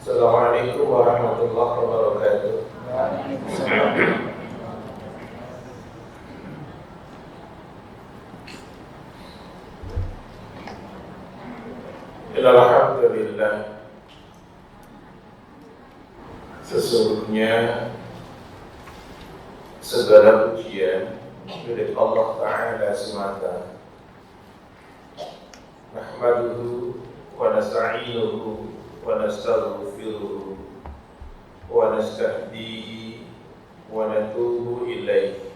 Assalamualaikum warahmatullahi wabarakatuh. Alhamdulillah, sesungguhnya segala pujian milik Allah Ta'ala semata. Nahmaduhu wa nasta'inuhu wa nastaghfiruhu wa nastahdihi wa natubu ilaih.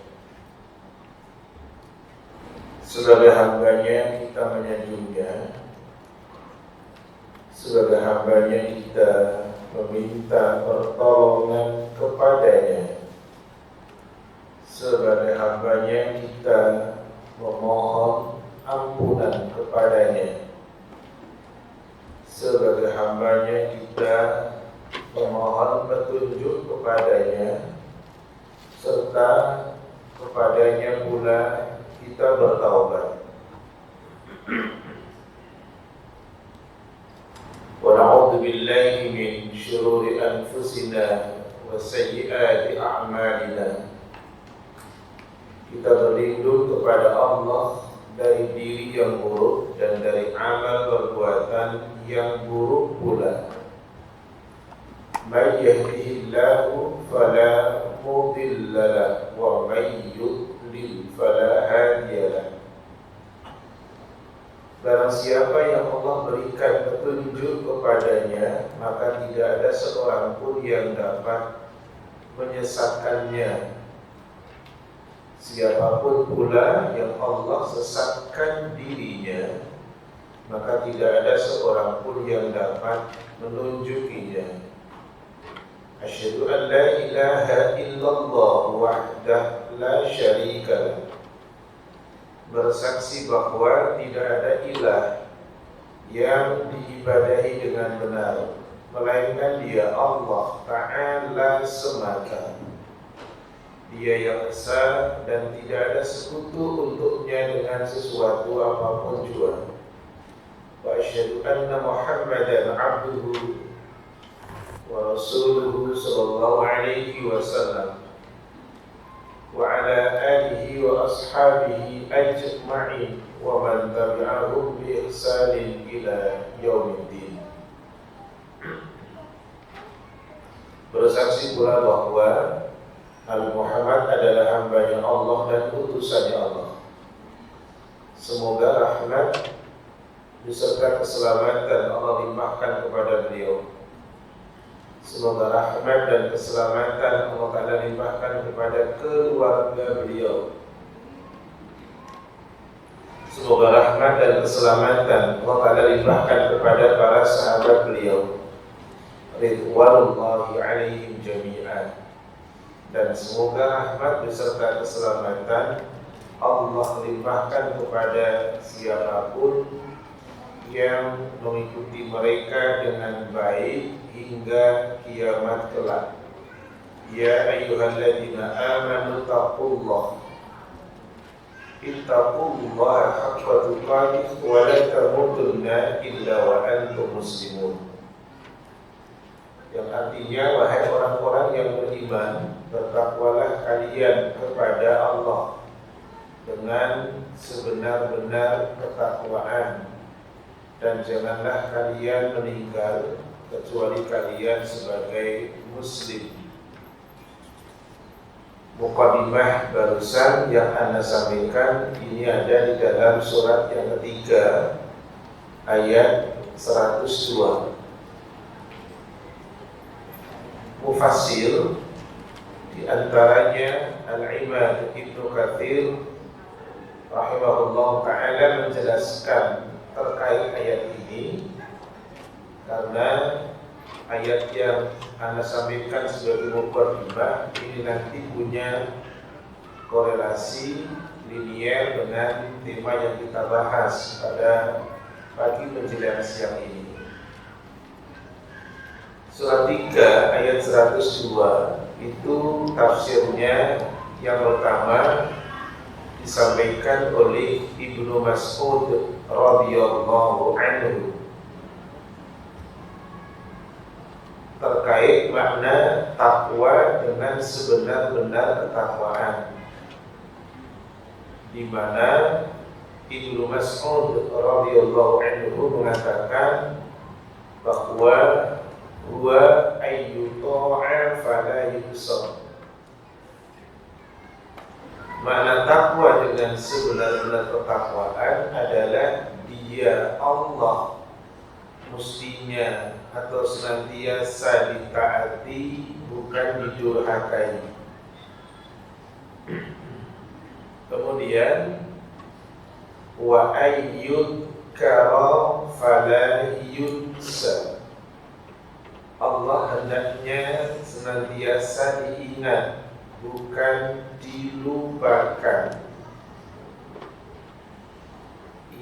Sebagai hambanya kita menyanjungnya, sebagai hambanya kita meminta pertolongan kepadanya, sebagai hambanya kita memohon ampunan kepadanya, sebagai hambanya kita memohon petunjuk kepadanya, serta kepadanya pula kita bertaubat. Wa na'udzu billahi min syururi anfusina wa sayyiati a'malina. Kita berlindung kepada Allah dari diri yang buruk dan dari amal perbuatan yang buruk pula. May yahdihillahu fala mudilla lahu wa may yudlil fala hadiya lahu. Barang siapa yang Allah berikan petunjuk kepadanya, maka tidak ada seorang pun yang dapat menyesatkannya. Siapapun pula yang Allah sesatkan dirinya, maka tidak ada seorang pun yang dapat menunjukinya. Asyhadu an la ilaha illallah wahdahu la syarika lah. Bersaksi bahwa tidak ada ilah yang diibadahi dengan benar melainkan Dia Allah Ta'ala semata. Dia yang esa dan tidak ada sekutu untuknya dengan sesuatu apapun jua. Wa asyhadu anna Muhammadan abduhu wa rasuluhu sallallahu alaihi wasallam wa ala alihi wa ashabihi ajma'in wa man tabi'ahum bi ihsanin ila yaumiddin. Bersaksi pula bahwa Nabi Muhammad adalah hambanya Allah dan utusannya Allah. Semoga rahmat beserta keselamatan Allah limpahkan kepada beliau. Semoga rahmat dan keselamatan Allah Ta'ala limpahkan kepada keluarga beliau. Semoga rahmat dan keselamatan Allah Ta'ala limpahkan kepada para sahabat beliau, ridwanullahi alaihim jami'an. Dan semoga rahmat beserta keselamatan Allah limpahkan kepada siapapun yang mengikuti mereka dengan baik hingga kiamat kelak. Ya ayyuhalladzina amanu taqullaha ittaqullaha haqqa tuqatih wa la tamutunna illa wa antum muslimun. Yang artinya, wahai orang-orang yang beriman, bertakwalah kalian kepada Allah dengan sebenar-benar ketakwaan, dan janganlah kalian meninggal kecuali kalian sebagai muslim. Muqaddimah barusan yang Anda sampaikan ini ada di dalam surat yang ketiga ayat 102. Mufassir di antaranya Al-Imam Ibnu Katsir rahimahullah ta'ala menjelaskan terkait ayat ini, karena ayat yang Anda sampaikan sebagai muqaddimah ini nanti punya korelasi linier dengan tema yang kita bahas pada pagi menjelang siang ini. Surat 3 ayat 102 itu tafsirnya yang pertama disampaikan oleh Ibnu Mas'ud radhiyallahu anhu. terkait makna takwa dengan sebenar-benar ketakwaan, di mana Ibnu Mas'ud radhiyallahu anhu mengatakan bahwa huwa ayyuta'a fala yusab. Makna takwa dengan sebenar-benar ketakwaan adalah dia Allah mestinya atau senantiasa ditaati, bukan didurhakai. Kemudian wa ayyudkara fala yunsa. Allah hendaknya senantiasa diingat, bukan dilupakan.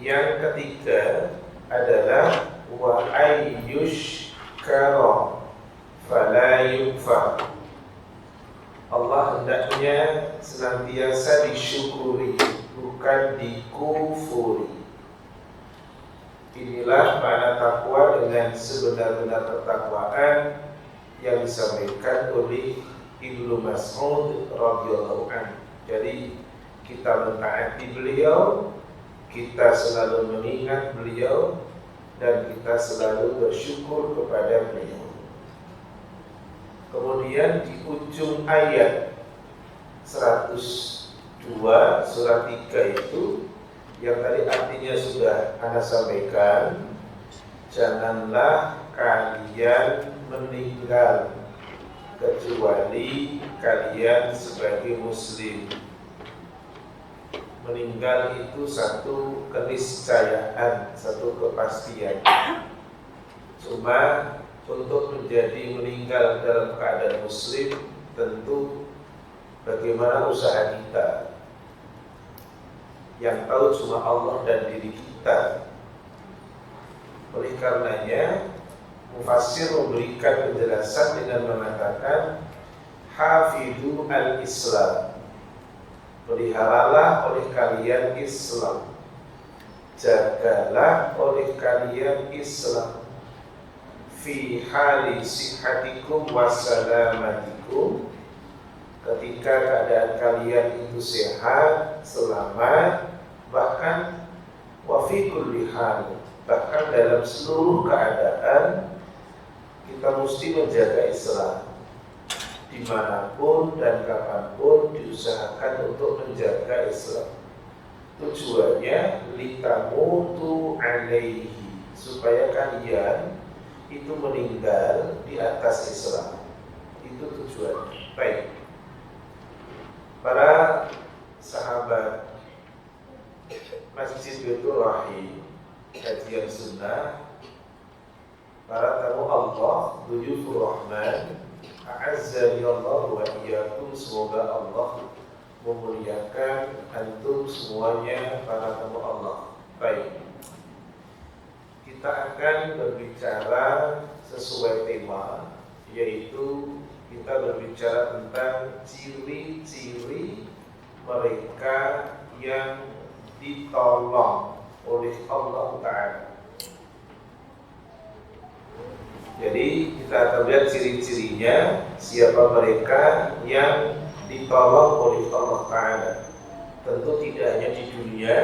Yang ketiga adalah wa ayyushkara fala yukfar. Allah hendaknya senantiasa disyukuri, bukan dikufuri. Inilah makna takwa dengan sebenar-benar ketakwaan yang disampaikan oleh Ibnu Mas'ud radhiyallahu anhu. Jadi kita mentaati beliau, kita selalu mengingat beliau, dan kita selalu bersyukur kepada beliau. Kemudian di ujung ayat 102 surat 3 itu, yang tadi artinya sudah Anda sampaikan, janganlah kalian meninggal kecuali kalian sebagai muslim. Meninggal itu satu keniscayaan, satu kepastian. Cuma untuk menjadi meninggal dalam keadaan muslim, tentu bagaimana usaha kita. Yang tahu cuma Allah dan diri kita. Oleh karenanya, mufassir memberikan penjelasan dengan mengatakan hafidhu al-Islam. Peliharalah oleh kalian Islam, jagalah oleh kalian Islam, fi hali sihhatikum wa salamatikum, ketika keadaan kalian itu sehat, selamat, bahkan wa fi kulli hal, bahkan dalam seluruh keadaan kita mesti menjaga Islam. Dimanapun dan kapanpun diusahakan untuk menjaga Islam. Tujuannya litamutu alaihi, supaya kalian itu meninggal di atas Islam. Itu tujuannya. Baik. Para sahabat Masjid Baitur Rahim, kajian sunnah, para tamu Allah, duyufur rahman, a'azzani Allah wa iyyakum, semoga Allah memuliakan antum semuanya para tamu Allah. Baik. Kita akan berbicara sesuai tema, yaitu kita berbicara tentang ciri-ciri mereka yang ditolong oleh Allah Ta'ala. Jadi kita akan lihat ciri-cirinya, siapa mereka yang ditolong oleh Allah Ta'ala. Tentu tidak hanya di dunia,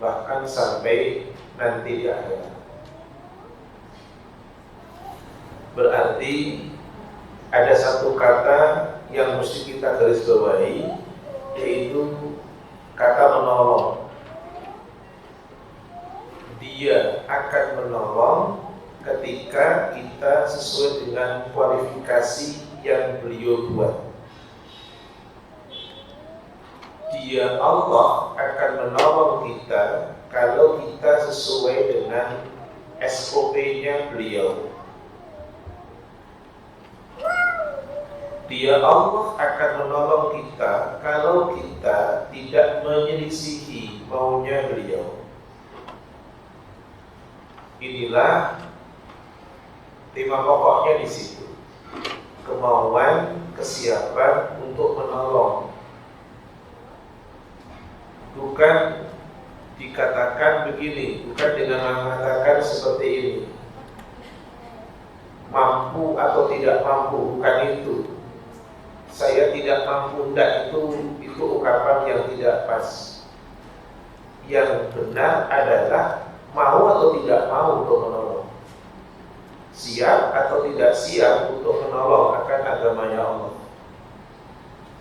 bahkan sampai nanti di akhirat. Berarti ada satu kata yang mesti kita garis bawahi, yaitu kata menolong. Dia akan menolong ketika kita sesuai dengan kualifikasi yang beliau buat. Dia Allah akan menolong kita kalau kita sesuai dengan SOP-nya beliau. Dia Allah akan menolong kita kalau kita tidak menyelisihi maunya beliau. Inilah tema pokoknya di situ. Kemauan, kesiapan untuk menolong. Bukan dikatakan begini, bukan dengan mengatakan seperti ini. Mampu mampu atau tidak mampu, bukan itu. Saya tidak mampu, enggak, itu ungkapan yang tidak pas. Yang benar adalah mau atau tidak mau untuk menolong, siap atau tidak siap untuk menolong akan agamanya Allah.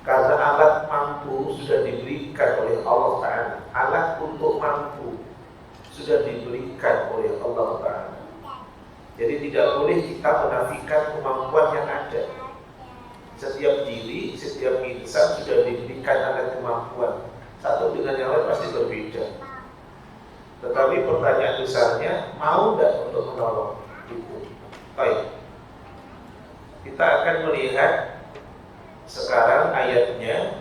Karena alat mampu sudah diberikan oleh Allah Ta'ala. Alat untuk mampu sudah diberikan oleh Allah Ta'ala. Jadi tidak boleh kita menafikan kemampuan yang ada. Setiap diri, setiap insan sudah diberikan alat kemampuan. Satu dengan yang lain pasti berbeda. Tetapi pertanyaan besarnya, mau tidak untuk menolong? Gitu. Baik. Kita akan melihat sekarang ayatnya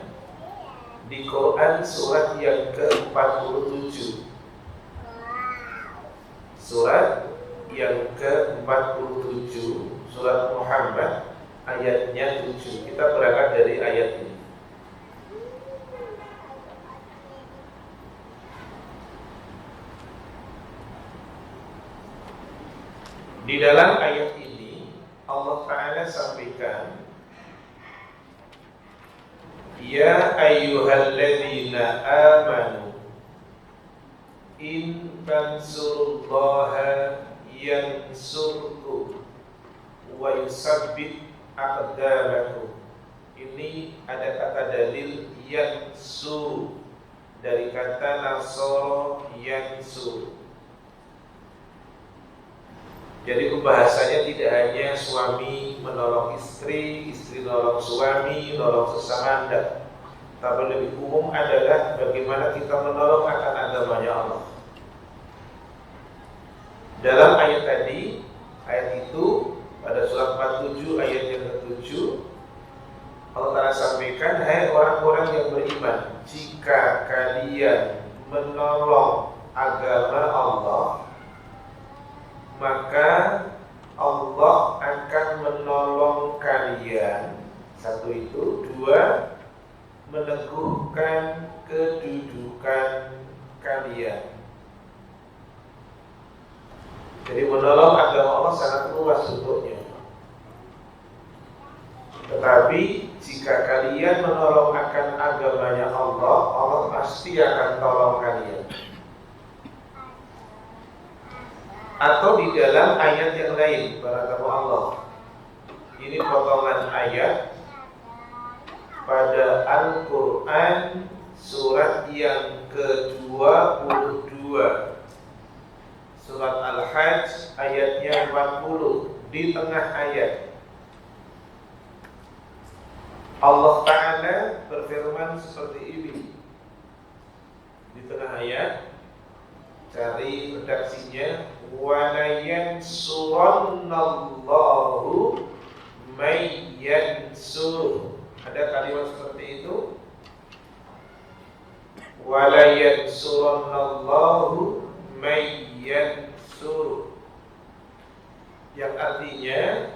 di Quran surat yang ke-47. Surat yang ke-47, surat Muhammad, ayatnya 7. Kita berangkat dari ayat ini. Di dalam ayat ini Allah Ta'ala sampaikan, ya ayyuhalladzina amanu in tansurullaha yansurkum wa yusabbit aqdamakum. Ini ada kata dalil yansur dari kata nasara yansur. Jadi pembahasannya tidak hanya suami menolong istri, istri menolong suami, menolong sesama anda. Tapi lebih umum adalah bagaimana kita menolong akan agamanya Allah. Dalam ayat tadi, ayat itu pada surat 47 ayat yang ke-7, Allah Ta'ala sampaikan, hai orang-orang yang beriman, jika kalian menolong agama Allah, maka Allah akan menolong kalian. Satu itu. Dua, meneguhkan kedudukan kalian. Jadi menolong agama Allah sangat luas bentuknya. Tetapi jika kalian menolong akan agamanya Allah, Allah pasti akan tolong kalian. Atau di dalam ayat yang lain, barakallahu Allah. Ini potongan ayat pada Al-Quran surat yang ke-22, surat Al-Hajj ayatnya 40. Di tengah ayat Allah Ta'ala berfirman seperti ini. Di tengah ayat, cari redaksinya, wala yansurannallahu may yansur. Ada kalimat seperti itu. Wala yansurannallahu may yansur, yang artinya,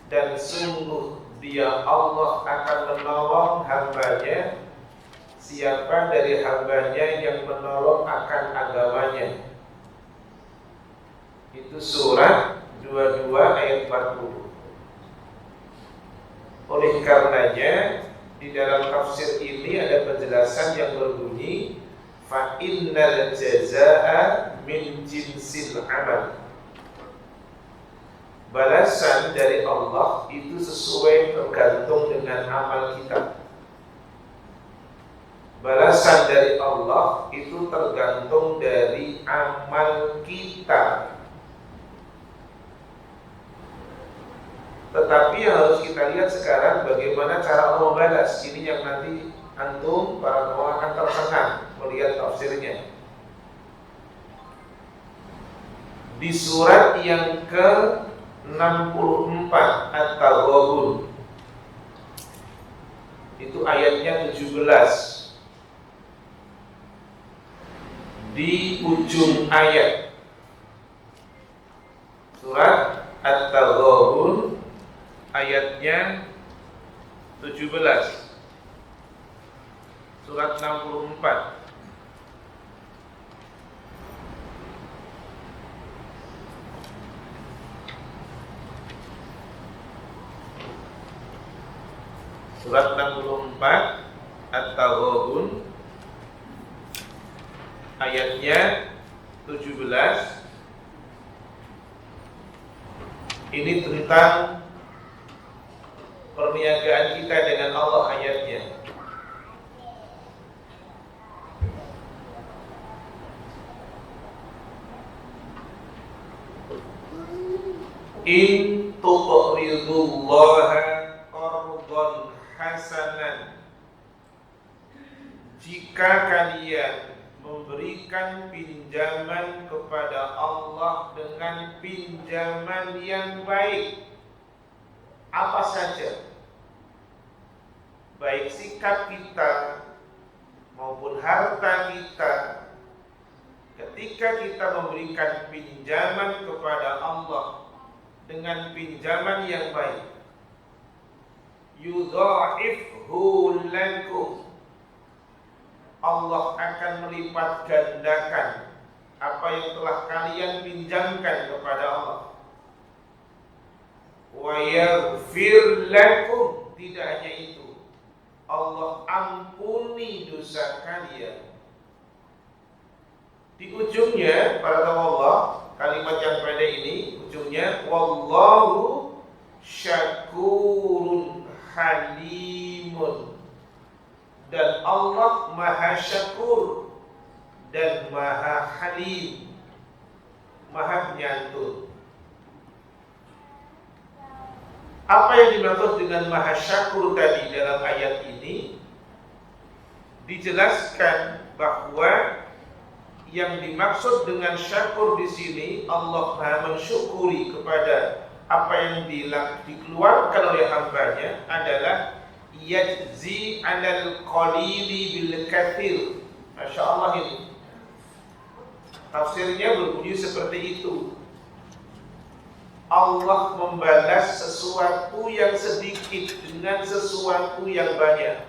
dan sungguh dia Allah akan menolong hambanya. Siapa dari hambanya yang menolong akan agamanya? Itu surat 22 ayat 40. Oleh karenanya di dalam tafsir ini ada penjelasan yang berbunyi, fa innal jazaa'a min jinsil amal. Balasan dari Allah itu sesuai tergantung dengan amal kita. Balasan dari Allah itu tergantung dari amal kita. Tetapi yang harus kita lihat sekarang bagaimana cara Allah membalas. Ini yang nanti antum para ulama akan tersengang melihat tafsirnya. Di surat yang ke-64 At-Taghabun, itu ayatnya 17. Di ujung ayat surat At-Taghabun ayatnya 17, surat 64. Surat 64 At-Taghabun ayatnya 17. Ini tentang perniagaan kita dengan Allah ayatnya. In tuqridullaha qardan hasanan, jika kalian memberikan pinjaman kepada Allah dengan pinjaman yang baik, apa saja, baik sikap kita maupun harta kita, ketika kita memberikan pinjaman kepada Allah dengan pinjaman yang baik, yudha'ifhu lakum, Allah akan melipat gandakan apa yang telah kalian pinjamkan kepada Allah. Wa yaghfir lakum, tidak hanya itu, Allah ampuni dosa kalian. Di ujungnya, para tahu Allah, kalimat yang pendek ini, ujungnya wallahu syakurun halimun, dan Allah maha syakur dan maha halim, maha penyantun. Apa yang dimaksud dengan maha syakur tadi dalam ayat ini? Dijelaskan bahwa yang dimaksud dengan syakur di sini, Allah maha mensyukuri kepada apa yang dikeluarkan oleh hambanya adalah yajzi 'alal qalili bil katsir. Masya Allah, ini tafsirnya berbunyi seperti itu. Allah membalas sesuatu yang sedikit dengan sesuatu yang banyak.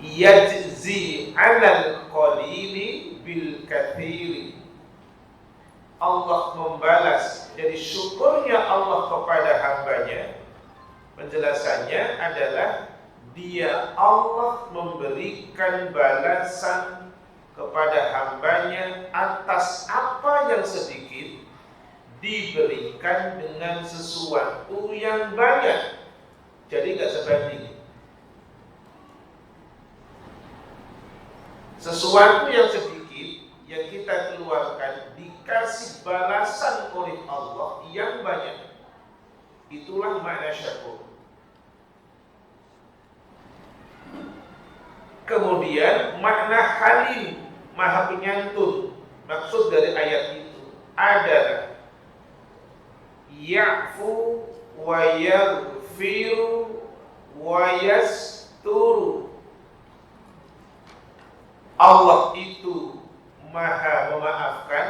Yajzi 'alal qalili bil katsir. Allah membalas, jadi syukurnya Allah kepada hambanya, penjelasannya adalah dia Allah memberikan balasan kepada hambanya atas apa yang sedikit diberikan dengan sesuatu yang banyak. Jadi tidak sebanding. Sesuatu yang sedikit yang kita keluarkan dikasih balasan oleh Allah yang banyak. Itulah makna syakur. Kemudian makna halim, maha penyantun. Maksud dari ayat itu adalah ya'fu wa yaghfiru wa yasturu. Allah itu maha memaafkan,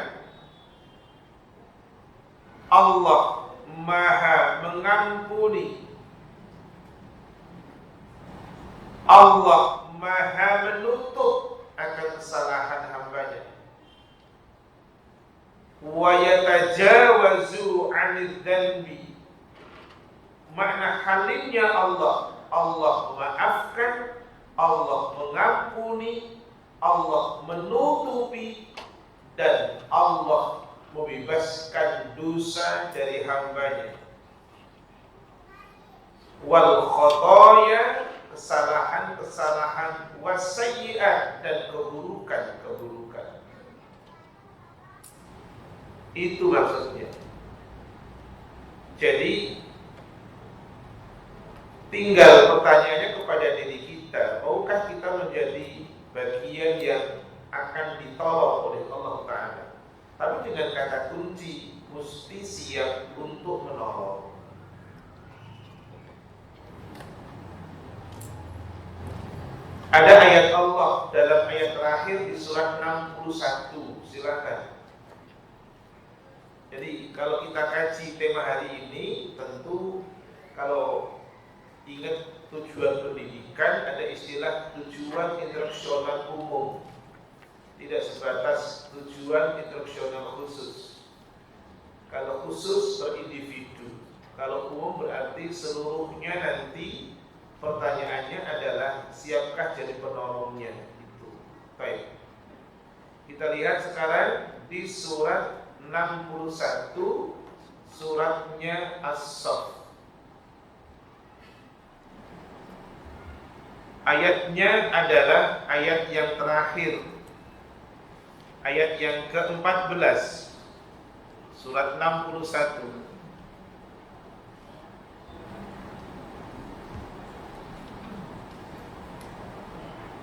Allah maha mengampuni, Allah maha menutup akan kesalahan hambanya. Wa yatajawazu 'anil dzanbi, makna halimnya Allah, Allah memaafkan, Allah mengampuni, Allah menutupi, dan Allah membebaskan dosa dari hambanya. Wal khotoya, kesalahan-kesalahan, wasayyi'at, dan keburukan-keburukan. Itu maksudnya. Jadi tinggal pertanyaannya kepada diri kita, maukah kita menjadi bagian yang akan ditolong oleh Allah Ta'ala? Tapi dengan kata kunci, mesti siap untuk menolong. Ada ayat Allah dalam ayat terakhir di surat 61. Silakan. Jadi kalau kita kaji tema hari ini, tentu kalau ingat tujuan pendidikan, ada istilah tujuan instruksional umum, tidak sebatas tujuan instruksional khusus. Kalau khusus berindividu, Kalau umum berarti seluruhnya nanti pertanyaannya adalah siapkah jadi penolongnya itu. Baik. Kita lihat sekarang di surat 61, suratnya As-Saff. Ayatnya adalah ayat yang terakhir, ayat yang ke-14, surat 61.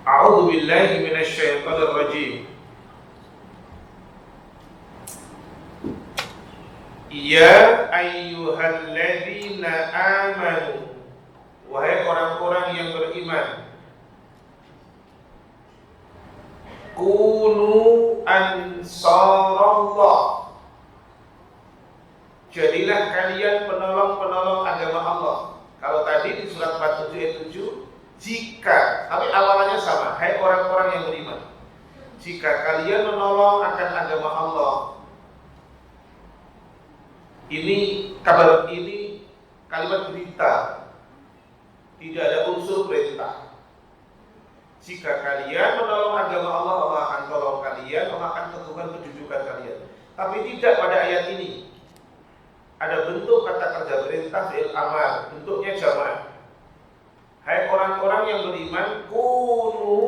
A'udzu billahi minasyaitonir rajim. Ya ayyuhalladzina amanu, wahai orang-orang yang beriman, kunu ansarallah, jadilah kalian penolong-penolong agama Allah. Kalau tadi di surat 47 ayat 7, jika, tapi awalannya sama, hai orang-orang yang beriman, jika kalian menolong akan agama Allah. Ini kabar, ini kalimat berita, tidak ada unsur perintah. Jika kalian menolong agama Allah, Allah akan tolong kalian, Allah akan teguhkan kedudukan kalian. Tapi tidak pada ayat ini. Ada bentuk kata kerja perintah fi'il amar, bentuknya jamak. Hai orang-orang yang beriman, kunu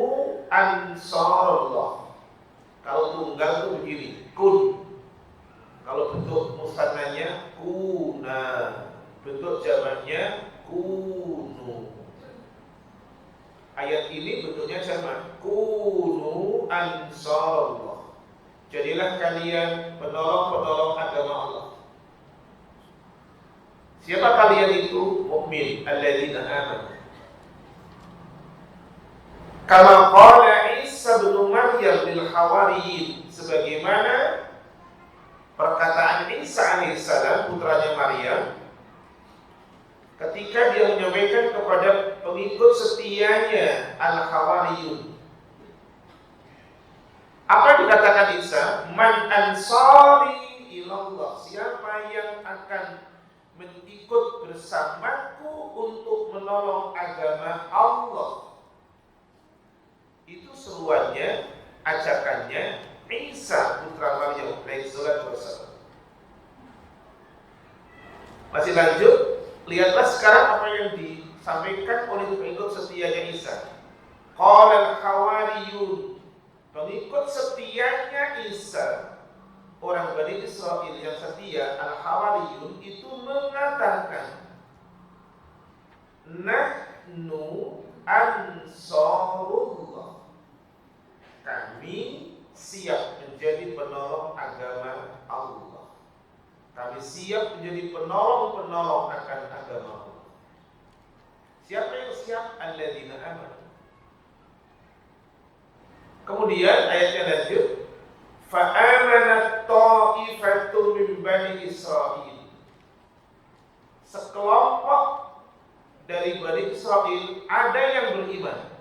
ansarullah. Kalau tunggal itu begini, kun. Kalau bentuk musannanya kuna, bentuk jamaknya kunu. Ayat ini bentuknya jamak, kunu ansarullah. Jadilah kalian penolong-penolong agama Allah. Siapa kalian itu? Mukmin, alladzina amanu. Kama qala Isa bin Maryam lil hawariyin, sebagaimana perkataan Isa alaihissalam, putranya Maryam, ketika dia menyampaikan kepada pengikut setianya al-hawariyun. Apa dikatakan Isa? Man ansari ilallah, siapa yang akan mengikut bersamaku untuk menolong agama Allah. Itu seruannya, ajakannya Isa putra Maryam alaihissalatu wassalam. Masih lanjut, lihatlah sekarang apa yang disampaikan oleh pengikut setianya Isa. Qala al-hawariyun, pengikut setianya Isa, orang Bani Israil yang setia, al-hawariyun itu mengatakan, nahnu ansarullah, kami siap menjadi penolong agama Allah. Kami siap menjadi penolong-penolong akan agama Allah. Siapa yang siap? Alladzina amanu. Kemudian ayatnya lanjut, fa'amanat ta'ifatu min bani Israil, sekelompok dari Bani Israil ada yang beriman.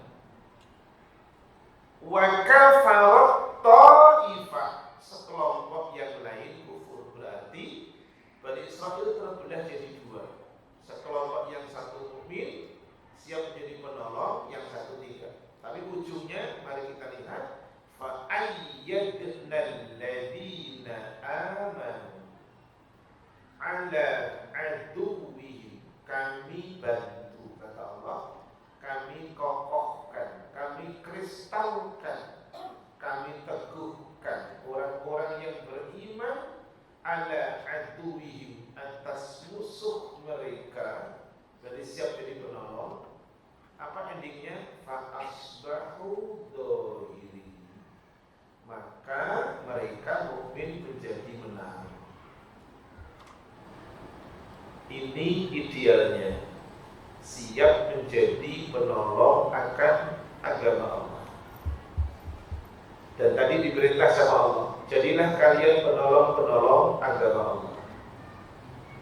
Wa kafarat ta'ifah, sekelompok yang lain kufur. Berarti Bani Israil terbelah jadi dua. Sekelompok yang satu mukmin, siap menjadi penolong, yang satu tidak. Tapi ujungnya mari kita lihat, fa ayyadnal ladzina amanu ala aduwwihim, kami bantu, kata Allah, kami kokohkan, kami kristalkan, kami teguhkan orang-orang yang beriman ala aduwwihim, atas musuh mereka. Jadi siap jadi penolong. Apa endingnya? Fa asbahu dhahiri, maka mereka mukmin menjadi menang. Ini idealnya, siap menjadi penolong akan agama Allah. Dan tadi diperintah sama Allah, jadilah kalian penolong-penolong agama Allah.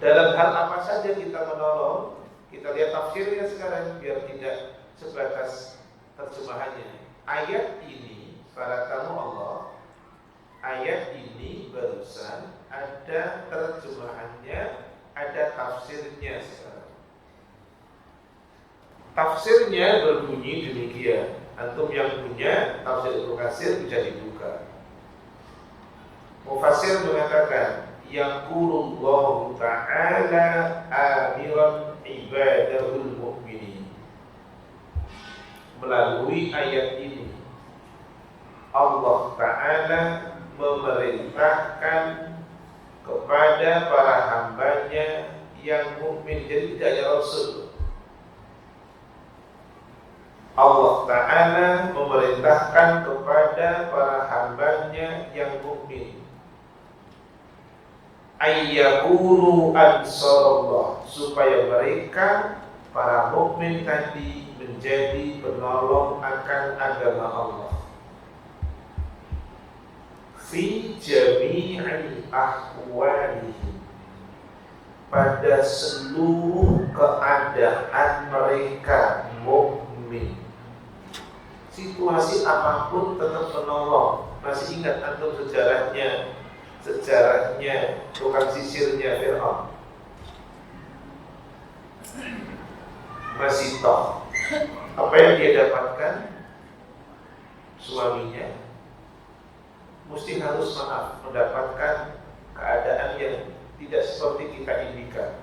Dalam hal apa saja kita menolong? Kita lihat tafsirnya sekarang biar tidak sebatas terjemahannya. Ayat ini, para tamu Allah, ayat ini barusan ada terjemahannya ada tafsirnya sekarang. Tafsirnya berbunyi demikian. Antum yang punya tafsir Ibnu Katsir bisa dibuka. Mufassir mengatakan yaqulullahu ta'ala amiran ibadahul mu'minin. Melalui ayat ini Allah Ta'ala memerintahkan kepada para hambanya yang mukmin. Jadi tidak hanya Rasul. Allah Ta'ala memerintahkan kepada para hambanya yang mukmin ayyakunu ansarullah, supaya mereka para mukmin tadi menjadi penolong akan agama Allah fi jami'i ahwalihim, pada seluruh keadaan mereka mukmin. Situasi apapun tetap menolong. Masih ingat antum sejarahnya tukang sisirnya Fir'aun? Masih toh apa yang dia dapatkan? Suaminya mesti harus mendapatkan keadaan yang tidak seperti kita impikan,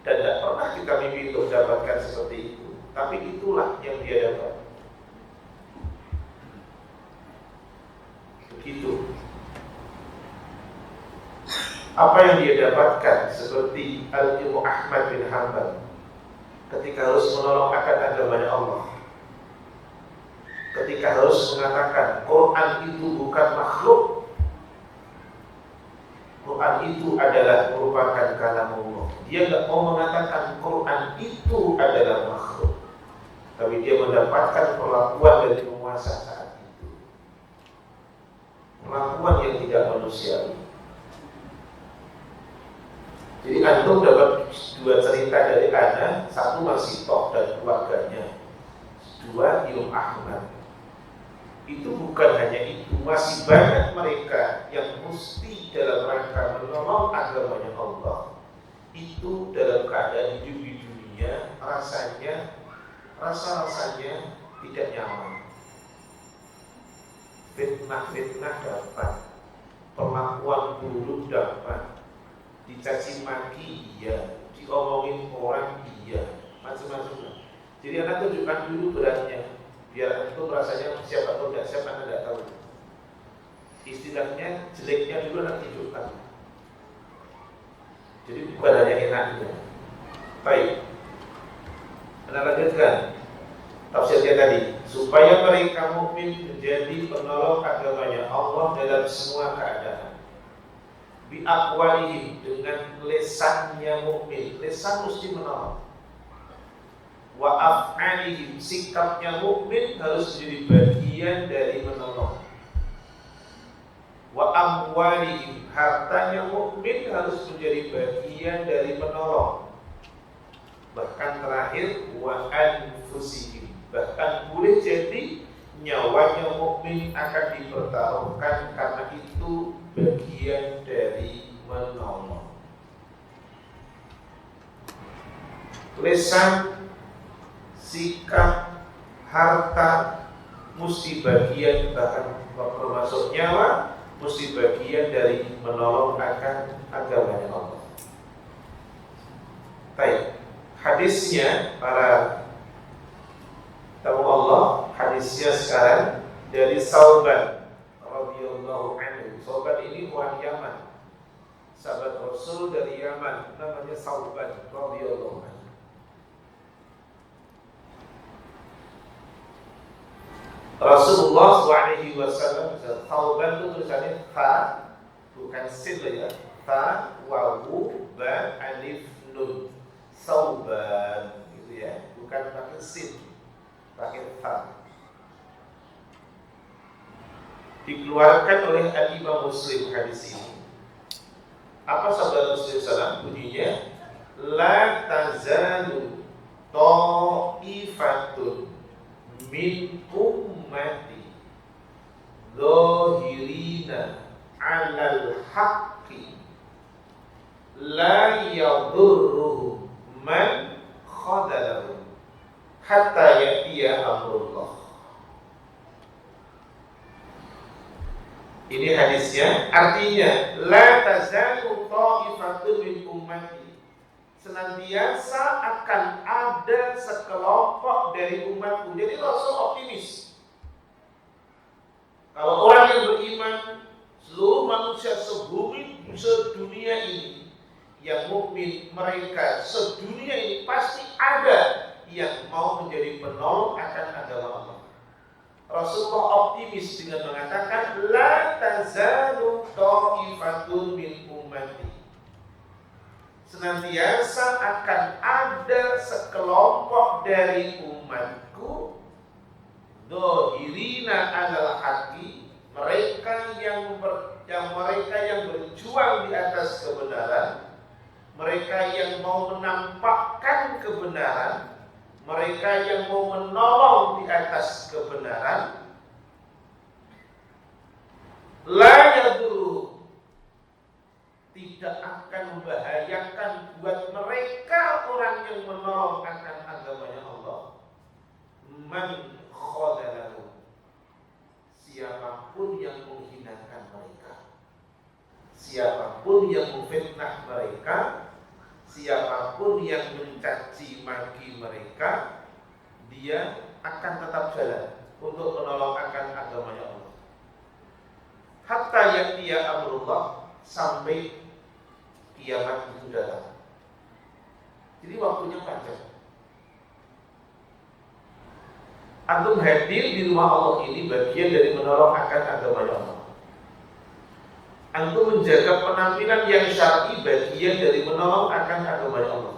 dan tidak pernah kita mimpi untuk mendapatkan seperti itu. Tapi itulah yang dia dapat. Begitu. Apa yang dia dapatkan seperti Al-Imam Ahmad bin Hanbal ketika harus menolong akan agamanya Allah, ketika harus mengatakan Quran itu bukan makhluk, Quran itu adalah merupakan kalamullah. Dia tidak mau mengatakan Quran itu adalah makhluk, tapi dia mendapatkan perlakuan dari penguasa saat itu, perlakuan yang tidak manusiawi. Jadi antum dapat dua cerita dari ana, satu Masih Toh dan keluarganya, dua Imam Ahmad. Itu bukan hanya itu, masih banyak mereka yang mesti dalam rangka menolong agamanya Allah itu dalam keadaan hidup di dunia rasanya tidak nyaman. Fitnah dapat, perlakuan buruk dapat, dicaci maki iya, diomongin orang iya, macam-macam. Jadi anak tunjukkan dulu beratnya, biar itu rasanya siapa atau tidak siapa anda tidak tahu. Istilahnya jeleknya dulu anak tunjukkan. Jadi bukan hanya enaknya. Baik, anda lanjutkan tafsirnya tadi, supaya mereka mukmin menjadi penolong agamanya Allah dalam semua keadaan. Bi aqwalihim, dengan lesannya mukmin, lesan mesti menolong. Wa af'alihim, sikapnya mukmin harus menjadi bagian dari menolong. Wa amwalihim, hartanya mukmin harus menjadi bagian dari menolong. Bahkan terakhir wa anfusihim, bahkan boleh jadi nyawanya mukmin akan dipertaruhkan karena itu bagian dari menolong. Lesan, sikap, harta mesti bagian, bahkan termasuk nyawa mesti bagian dari menolong akan agamanya Allah. Baik, hadisnya para tamu Allah, hadisnya sekarang dari Sauban radhiyallahu anhu. Sauban ini orang Yaman, sahabat Rasul dari Yaman, namanya Sauban radhiyallahu anhu. Rasulullah SAW, Sauban itu tulisannya ta, bukan sin ya, ta, wawu, ba, alif, nun. Sauban, gitu ya, bukan pakai sin, pakai ta. Dikeluarkan oleh Al-Imam Muslim hadis ini. Apa sabda Rasulullah SAW? Bunyinya, la tazalu ta'ifatun min ummati zahirina 'alal haqqi la yadurruhum man khadalahum hatta ya'tiya amrullah. Ini hadisnya, artinya la tazalu ta'ifatun min ummati, senantiasa akan ada sekelompok dari umatku. Jadi Rasul optimis. Kalau orang yang beriman, seluruh manusia sebumi, sedunia ini yang mukmin, mereka sedunia ini pasti ada yang mau menjadi penolong akan agama Allah. Rasulullah optimis dengan mengatakan la tazalu ta'ifatun min ummati, senantiasa akan ada sekelompok dari umatku dhahirina 'alal haqqi, mereka yang berjuang di atas kebenaran, mereka yang mau menampakkan kebenaran, mereka yang mau menolong di atas kebenaran. La yadurruhum, tidak akan membahayakan buat mereka orang yang menolong akan agamanya Allah, man khadalahum, siapapun yang menghinakan mereka, siapapun yang memfitnah mereka, siapapun yang mencaci maki mereka, dia akan tetap jalan untuk menolong akan agamanya Allah. Hatta ya'tiya amrullah, sampai kiamat itu datang. Jadi waktunya panjang. Antum hadir di rumah Allah ini bagian dari menolong akan agamanya Allah. Antum menjaga penampilan yang syar'i bagian dari menolong akan agamanya Allah.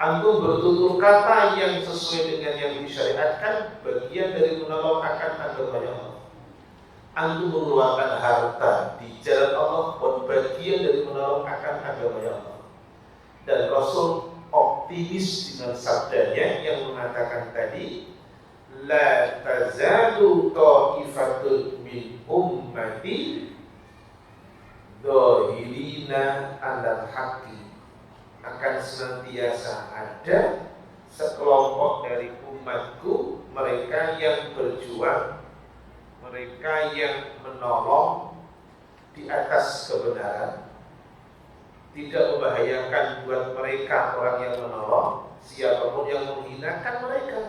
Antum bertutur kata yang sesuai dengan yang disyariatkan bagian dari menolong akan agamanya Allah. Antum mengeluarkan harta di jalan Allah pun bagian dari menolong akan agamanya Allah. Dan Rasul optimis dengan sabdanya yang mengatakan tadi, la tazalu ta'ifatun min ummati dhahirina 'alal haqqi, akan senantiasa ada sekelompok dari umatku, mereka yang berjuang, mereka yang menolong di atas kebenaran, tidak membahayakan buat mereka orang yang menolong, siapapun yang menghinakan mereka.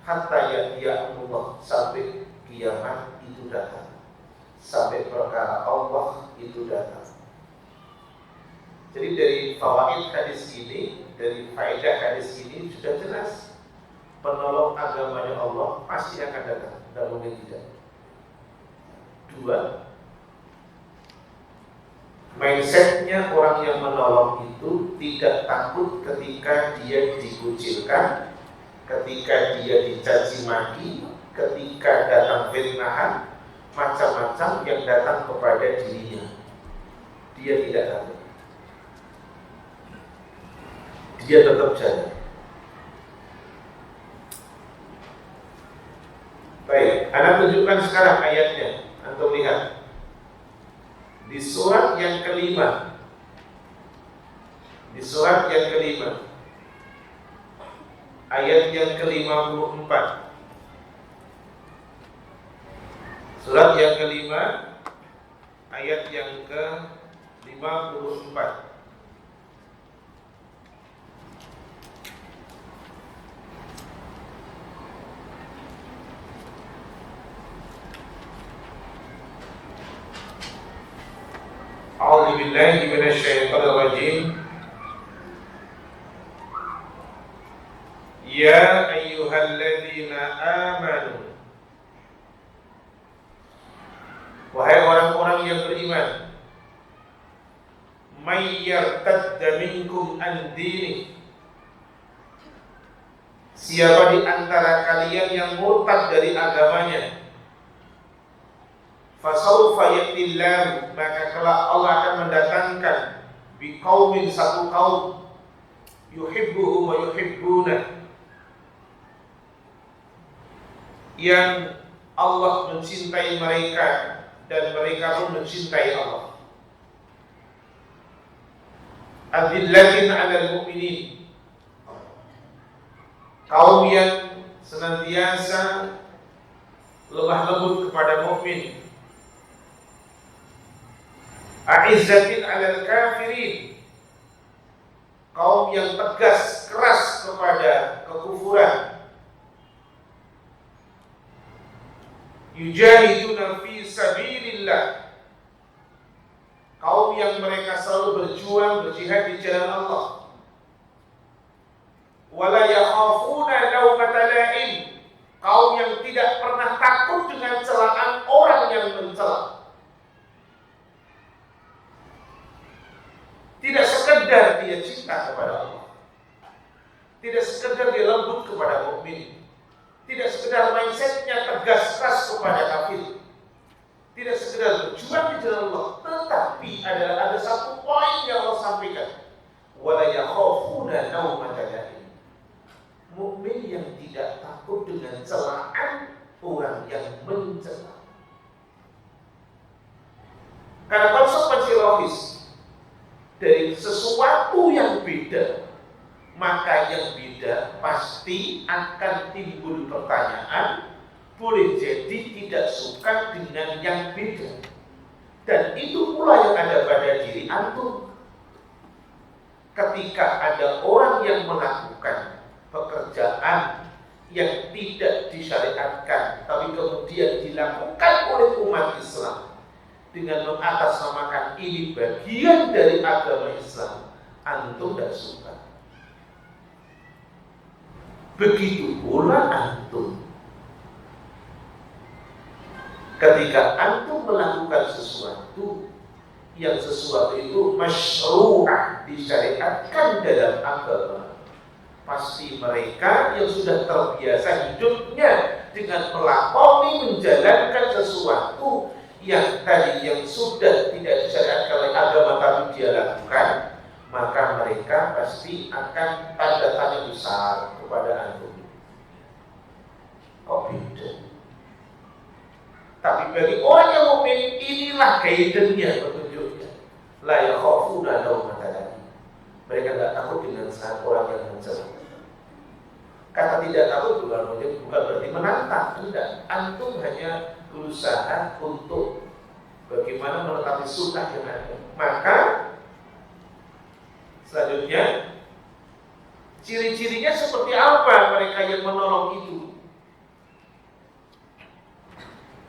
Hatta ya'tiya amrullah, sampai kiamat itu datang, sampai perkara Allah itu datang. Jadi dari fawaid hadis ini, dari faedah hadis ini sudah jelas, penolong agamanya Allah pasti akan datang, tidak mungkin tidak. Dua, mindsetnya orang yang menolong itu tidak takut ketika dia dikucilkan, ketika dia dicaci maki, ketika datang fitnahan, macam-macam yang datang kepada dirinya. Dia tidak takut. Dia tetap jalan. Baik, Anda tunjukkan sekarang ayatnya. Antum lihat di surat yang kelima. Di surat yang kelima, ayat yang ke-54. Surat yang kelima, ayat yang ke-54. A'udzu billahi minasyaitonir rajim. Ya ayyuhalladzina amanu, wahai orang-orang yang beriman, may yartadda minkum an dini, siapa di antara kalian yang murtad dari agamanya, fasawfa ya'tillahu, maka kelak Allah akan mendatangkan biqaumin, satu kaum, yuhibbuhum wa yuhibbuna, yang Allah mencintai mereka dan mereka pun mencintai Allah. Adillatin 'alal mu'minin, kaum yang senantiasa lemah lembut kepada mukmin. A'izzatin 'alal kafirin, kaum yang tegas keras kepada kekufuran. Yujahiduna fi sabilillah, kaum yang mereka selalu berjuang berjihad di jalan Allah. Wala yakhafuna laumata la'im, kaum yang tidak pernah takut dengan celaan orang yang mencela. Tidak sekedar dia cinta kepada Allah, tidak sekedar dia lembut kepada mukmin, tidak sekedar mindsetnya tegas keras kepada kafir, tidak sekedar berjuang di jalan Allah, tetapi ada satu poin yang Allah sampaikan. Wala yakhafuna laumata la'im, mukmin yang tidak takut dengan celaan orang yang mencela. Karena konsekuensi logis dari sesuatu yang beda, maka yang beda pasti akan timbul pertanyaan, boleh jadi tidak suka dengan yang beda. Dan itu pula yang ada pada diri antum. Ketika ada orang yang melakukan pekerjaan yang tidak disyariatkan, tapi kemudian dilakukan oleh umat Islam dengan mengatasnamakan ini bagian dari agama Islam, antum tidak suka. Begitu pula antum, ketika antum melakukan sesuatu yang sesuatu itu masyru'ah, disyariatkan dalam agama, pasti mereka yang sudah terbiasa hidupnya dengan melakoni menjalankan sesuatu yang tadi yang sudah tidak disyariatkan oleh agama tapi dia lakukan, maka mereka pasti akan tanda tanya besar kepada antum. Kok beda? Tapi bagi orang yang mukmin, inilah kaitannya, petunjuknya. La yakhafuna laumata la'im, mereka tidak takut dengan saat orang yang mencela. Kata tidak takut bukan berarti menantang, tidak. Antum hanya berusaha untuk bagaimana menetapi sunnah yang ada. Maka selanjutnya, ciri-cirinya seperti apa mereka yang menolong itu?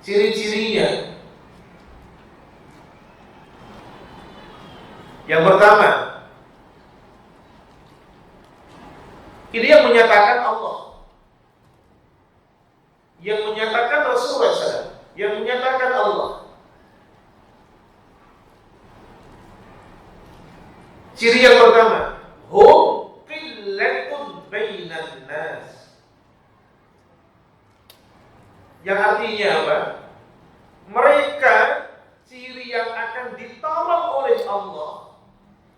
Ciri-cirinya, yang pertama, ini yang menyatakan Allah, yang menyatakan Rasulullah SAW, yang menyatakan Allah. Ciri yang pertama, hum qillatun bainan nas, yang artinya apa? Mereka ciri yang akan ditolong oleh Allah,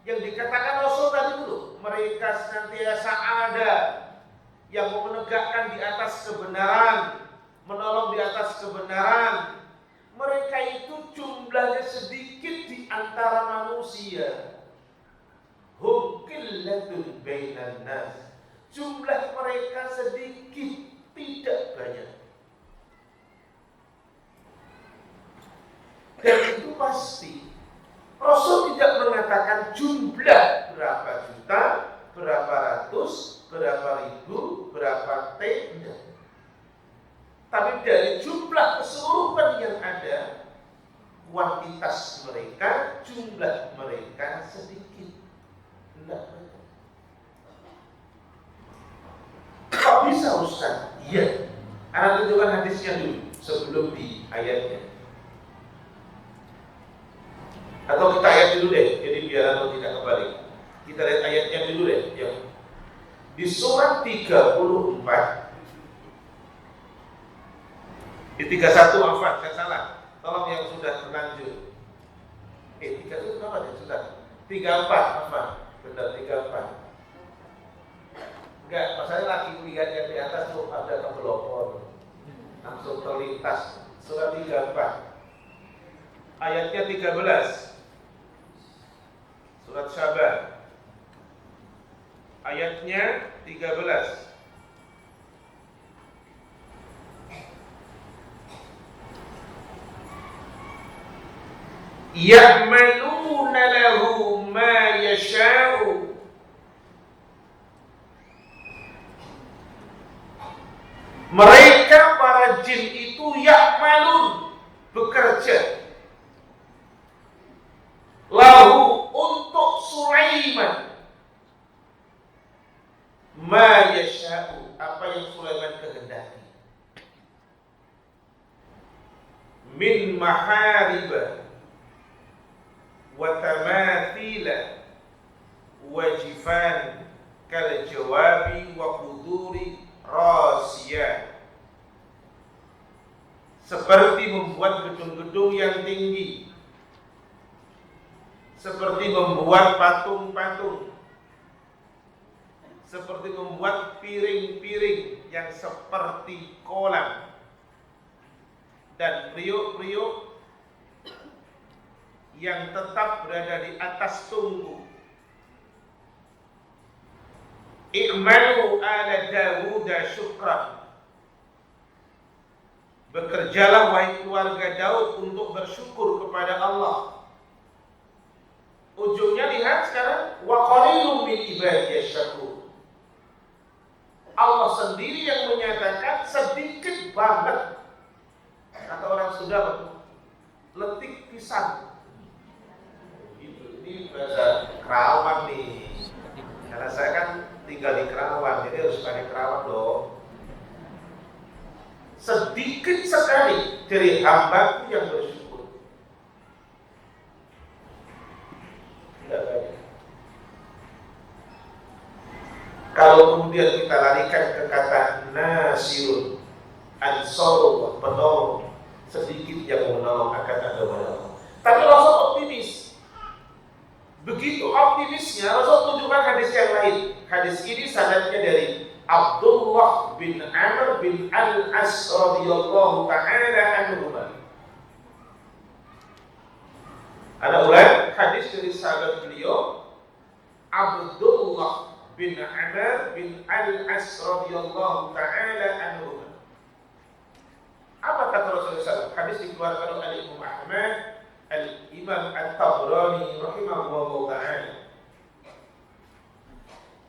yang dikatakan Rasul tadi dulu, mereka senantiasa ada yang menegakkan di atas kebenaran, menolong di atas kebenaran. Mereka itu jumlahnya sedikit di antara manusia. Hum qillatun bainan nas, jumlah mereka sedikit, tidak banyak. Dan itu pasti Rasul tidak mengatakan jumlah berapa juta, berapa ratus, berapa ribu, berapa tidak. Tapi dari jumlah keseluruhan yang ada, kuantitas mereka, jumlah mereka sedikit. Tidak banyak. Kok bisa Ustaz? Iya. Anak tunjukkan hadisnya dulu sebelum di ayatnya. Atau kita ayat dulu deh, jadi biar anda tidak kembali. Kita lihat ayatnya dulu deh. Ya. Di surat 34, di 31 afwan, saya salah. Tolong yang sudah berlanjut. 31 apa ya? Sudah 34 afwan. Benar 34. Enggak, masalahnya lagi lihat yang di atas tuh ada kebelokon. Langsung terlintas. Surat 34. Ayatnya 13. Surat Syabah ayatnya 13. Ya'maluna lahu ma yasha'u. Mereka para jin itu ya'malun, bekerja, lahu untuk Sulaiman, ma yasha'u, apa yang Sulaiman kehendaki, min mahariba wa tamathila wa jifan kal jawabi wa quduri rasiyah, seperti membuat gedung-gedung yang tinggi, seperti membuat patung-patung, seperti membuat piring-piring yang seperti kolam, dan periuk-periuk yang tetap berada di atas tunggu. I'malu ala Dawud syukran. Bekerjalah wahai keluarga Daud untuk bersyukur kepada Allah. Ujungnya lihat sekarang, wa qalilun min ibadiyas syakur. Allah sendiri yang menyatakan sedikit banget. Kata orang Sunda, letik pisang. Ini bahasa Kerawang nih. Karena saya kan tinggal di Kerawang, jadi harus pakai Kerawang dong. Sedikit sekali dari hambaku yang bersyukur. Tidak banyak. Kalau kemudian kita larikan ke kata nasirun, ansarullah, penolong, sedikit yang menolong akan ada menolong. Tapi Rasul optimis. Begitu optimisnya, Rasul tunjukkan hadis yang lain. Hadis ini sanadnya dari Abdullah bin Amr bin Al-As radhiyallahu ta'ala anhu. Ada ulang hadis dari sahabat beliau Abdullah bin Amr bin Al-As radhiyallahu ta'ala anhu. Apa kata Rasulullah SAW? Hadis dikeluarkan oleh Imam Ahmad, Al-Imam At-Tabrani rahimahullah ta'ala.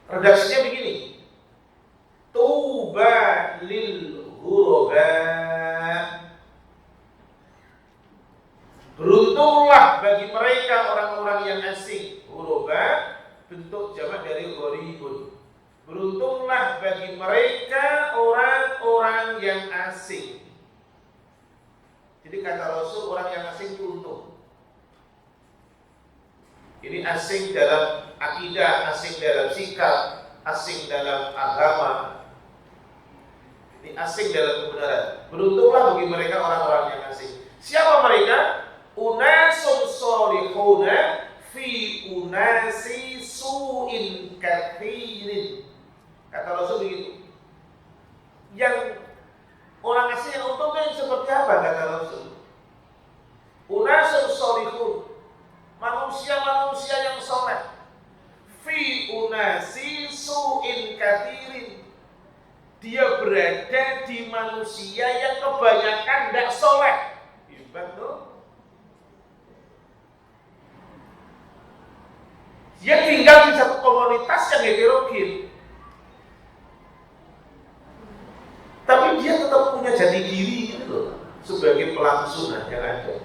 Redaksinya begini: Tuba lil ghuraba. Beruntunglah bagi mereka orang-orang yang asing. Ghuraba bentuk jamak dari gharibun. Beruntunglah bagi mereka orang-orang yang asing. Jadi kata Rasul, orang yang asing itu untung. Ini asing dalam akidah, asing dalam sikap, asing dalam agama, ini asing dalam kebenaran. Beruntunglah bagi mereka orang-orang yang asing. Siapa mereka? Unasun solihuna fi unasi su'in kathirin. Kata Rasul begitu. Yang orang asing yang untungnya seperti apa kata Rasul? Unasun solihun, manusia-manusia yang soleh, fi unasi su'in kathirin, dia berada di manusia yang kebanyakan tidak soleh. Hebat tuh. Dia tinggal di satu komunitas yang heterogen, tapi dia tetap punya jati diri gitu loh, sebagai pelaku sunnah yang ada.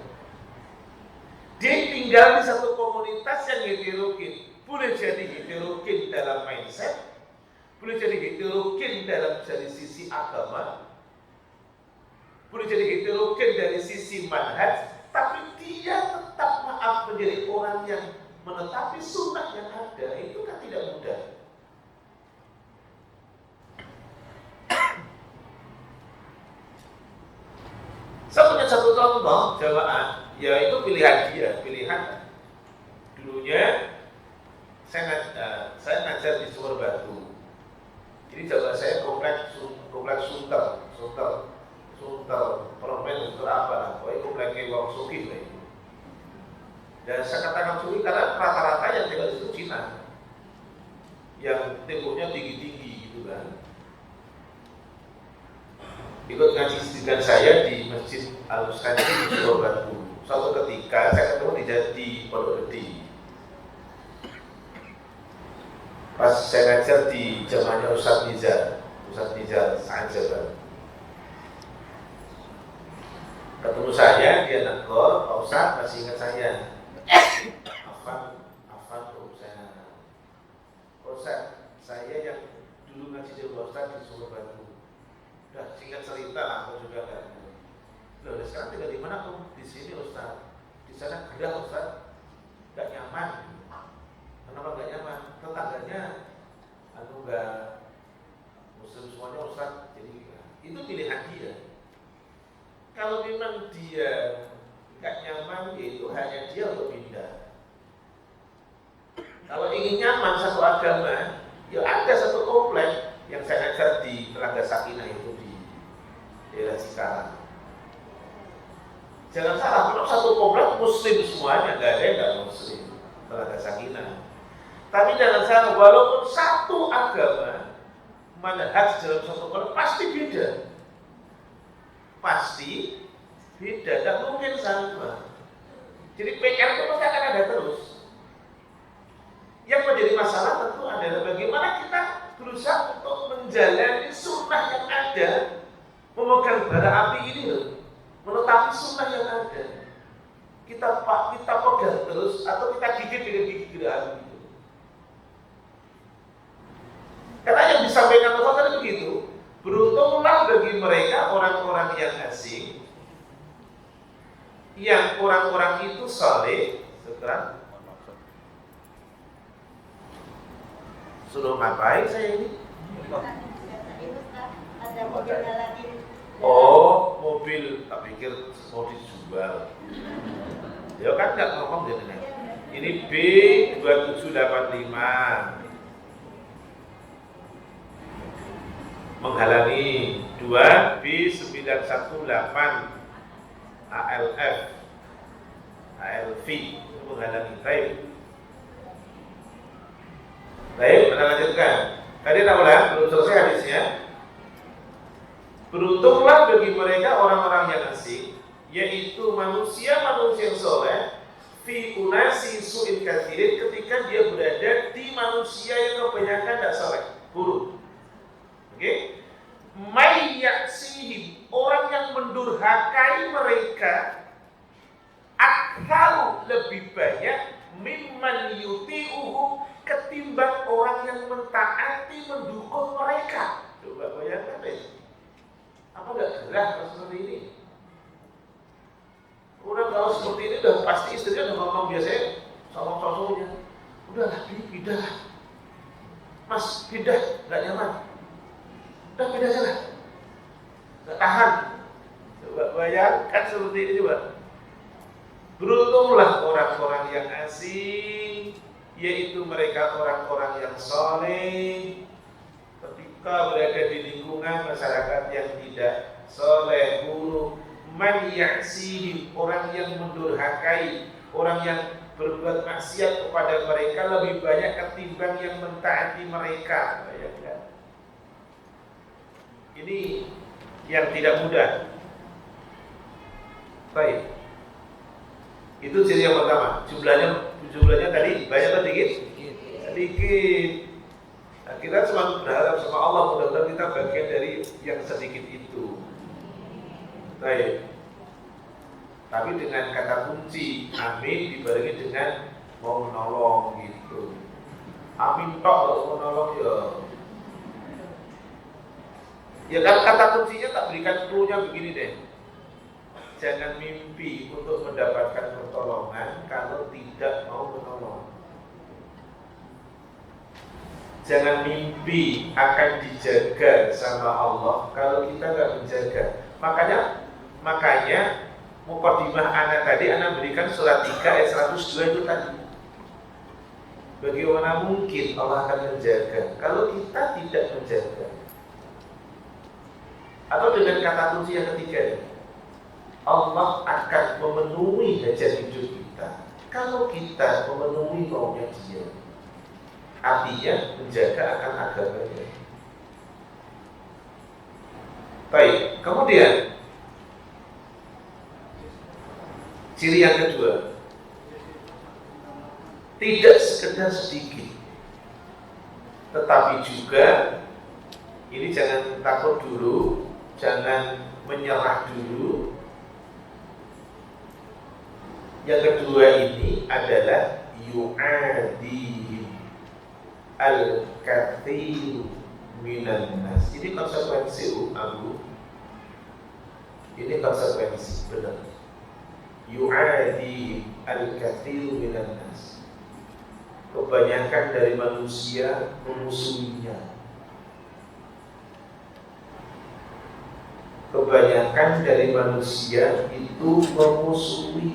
Dia tinggal di satu komunitas yang heterogen. Boleh jadi heterogen dalam mindset, boleh jadi heterogen dari sisi agama, boleh jadi heterogen dari sisi manhaj, tapi dia tetap menjadi orang yang menetapi sunnah yang ada. Itu kan tidak mudah. Saya punya satu contoh jamaah, yaitu pilihan dia, pilihan. Dulunya saya ngajar di Sumber Batu. Jadi jamaah saya kompleks Sunter, Permen, Sunter apa lah, pokoknya kompleks Wong Sukih lah itu. Dan saya katakan Sukih karena rata-rata yang tinggal di situ Cina, yang temboknya ngaji dengan saya di Masjid Al-Mustaqim di Surabaya. Suatu ketika saya ketemu di Pondok Gede. Pas saya ngajar di zamannya Ustaz Nizar Saja. Ketemu saya, dia negor, Pak Ustaz masih ingat saya. Afan Ustaz, saya yang dulu ngaji di Ustaz di Surabaya. Udah singkat cerita lah, aku juga kan. Loh, sekarang tinggal di mana aku? Di sini Ustaz. Di sana gerah Ustaz, gak nyaman. Kenapa gak nyaman? Tetangganya gak Muslim semuanya Ustaz. Jadi itu pilihan dia. Kalau memang dia gak nyaman, itu hanya dia untuk pindah. Kalau ingin nyaman satu agama, ya ada satu komplek yang saya ngajar di Telaga Sakinah itu di daerah Cikarang. Jangan salah, kalau satu komplek Muslim semuanya, gak ada yang gak Muslim. Telaga Sakinah. Tapi jangan salah, walaupun satu agama, manhaj dalam satu komplek pasti beda. Pasti beda, tak mungkin sama. Jadi PR itu pasti akan ada terus. Yang menjadi masalah tentu adalah bagaimana kita berusaha untuk menjalani sunnah yang ada, memegang bara api ini loh, menetapi sunnah yang ada. Kita pegang terus atau kita gigit dengan gigi geraham itu. Karena yang disampaikan Rasul tadi begitu. Beruntunglah bagi mereka orang-orang yang asing, yang orang-orang itu saleh. Sekarang suruh ngapain saya ini? Ada mobilnya lagi. Oh, mobil, tak pikir mau dijual. Ya kan nggak ngomong gitu nih. Ini B2785. Menghalangi 2 B918 ALV itu menghalangi. Baik, kita lanjutkan. Tadi tak ulang, belum selesai hadisnya. Beruntunglah bagi mereka orang-orang yang asing, yaitu manusia-manusia yang soleh, fi unasi su'in kathirin, ketika dia berada di manusia yang kebanyakan tidak soleh, buruk. Oke, mayyaksihim, orang yang mendurhakai mereka, akal lebih banyak mimman yuti'uhum, ketimbang orang yang mentaati mendukung mereka. Coba bayangkan deh, apa enggak gerah kalau seperti ini? Udah kalau seperti ini udah pasti istrinya udah ngomong biasanya sama suaminya, udahlah pindah, mas pindah, nggak nyaman. Udah pindah aja lah, nggak tahan. Coba bayangkan seperti ini coba. Beruntunglah orang-orang yang asing, yaitu mereka orang-orang yang soleh, ketika berada di lingkungan masyarakat yang tidak soleh, buruk. Man yaksihim, orang yang mendurhakai, orang yang berbuat maksiat kepada mereka lebih banyak ketimbang yang mentaati mereka. Bayangkan. Ini yang tidak mudah. Baik. Itu ciri yang pertama. Jumlahnya tadi banyak atau sedikit? Sedikit. Nah, kita cuma berharap sama Allah mudah-mudahan kita bagian dari yang sedikit itu. Baik. Tapi dengan kata kunci amin dibarengi dengan mau menolong gitu. Amin tok kalau menolong ya. Ya kan kata kuncinya tak berikan clue-nya begini deh. Jangan mimpi untuk mendapatkan pertolongan kalau tidak mau menolong. Jangan mimpi akan dijaga sama Allah kalau kita nggak menjaga. Makanya mukadimah ana tadi ana berikan surat 3 ayat 102 itu tadi. Bagaimana mungkin Allah akan menjaga kalau kita tidak menjaga? Atau dengan kata kunci yang ketiga, Allah akan memenuhi hajat hidup kita kalau kita memenuhi maunya Dia. Artinya menjaga akan agamanya. Baik. Kemudian ciri yang kedua, tidak sekedar sedikit, tetapi juga ini jangan takut dulu, jangan menyerah dulu. Yang kedua ini adalah yu'adihim al-kathir minan nas. Ini konsekuensi Abu. Ini konsekuensi benar. Yu'adihim al-kathir minan nas. Kebanyakan dari manusia memusuhinya. Kebanyakan dari manusia itu memusuhi,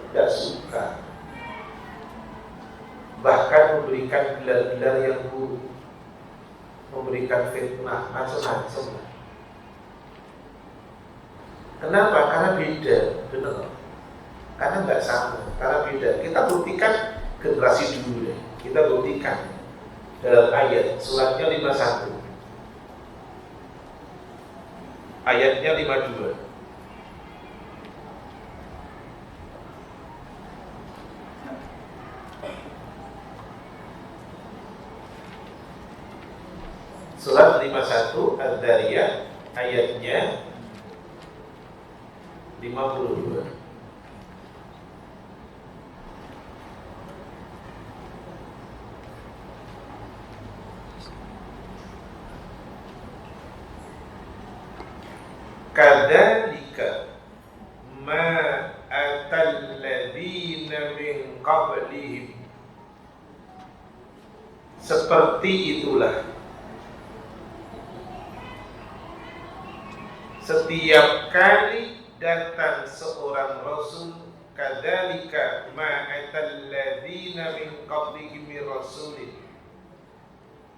tidak suka, bahkan memberikan gelar-gelar yang buruk, memberikan fitnah macam-macam. Kenapa? Karena beda, benar. Karena nggak sama, karena beda. Kita buktikan generasi dulu deh. Kita buktikan dalam ayat suratnya 51, ayatnya 52. Surat 51 Al-Dhariyat ayatnya 52. Kadzalika ma atal ladzina min qablihim, seperti itulah setiap kali datang seorang rasul, kadzalika ma atal ladzina min qablihim rasulin,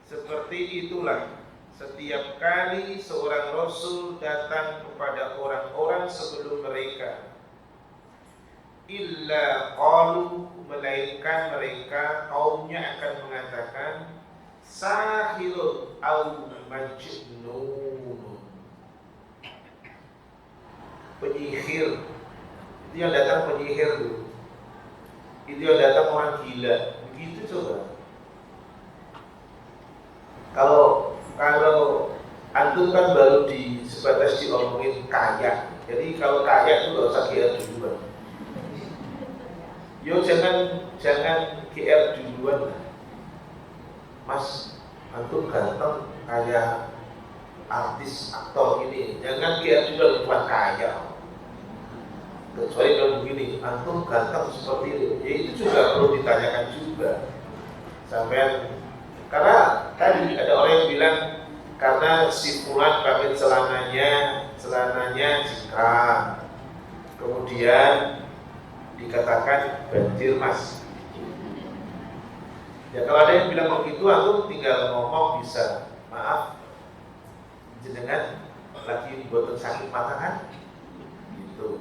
seperti itulah setiap kali seorang rasul datang kepada orang-orang sebelum mereka, illa qalu, melainkan mereka kaumnya akan mengatakan sahirun au majnun, penyihir. Itu yang datang penyihir dulu, itu yang datang orang gila. Begitu coba. Kalau antum kan baru sebatas diomongin kaya. Jadi kalau kaya itu gak usah GR duluan. Yo jangan GR duluan. Mas, antum ganteng kayak artis aktor ini. Jangan GR duluan, bukan kaya. Kecuali kalau begini, antum ganteng seperti itu. Ya itu juga perlu ditanyakan juga. Sampai karena tadi ada orang yang bilang karena si fulan pakai celananya jingkrang, kemudian dikatakan banjir mas. Ya kalau ada yang bilang begitu, aku tinggal ngomong bisa, maaf, jenengan lagi buatan sakit mata kan? Gitu.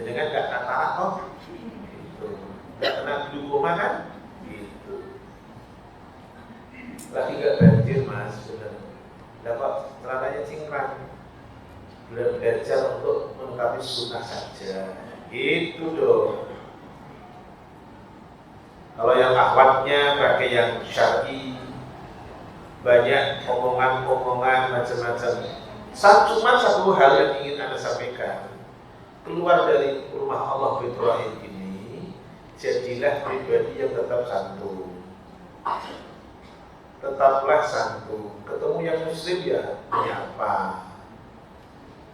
Jenengan nggak katarak kok? Gitu. Nggak kena glaukoma kan? Lagi gak banjir mas, benar. Dapat celananya cingkrang, belajar untuk melengkapi sunnah saja. Itu dong. Kalau yang akhwatnya pakai yang syar'i, banyak omongan-omongan macam-macam. Cuma satu hal yang ingin Anda sampaikan, keluar dari rumah Allah Ibrahim ini, jadilah pribadi yang tetap santun. Tetaplah santun. Ketemu yang muslim ya menyapa.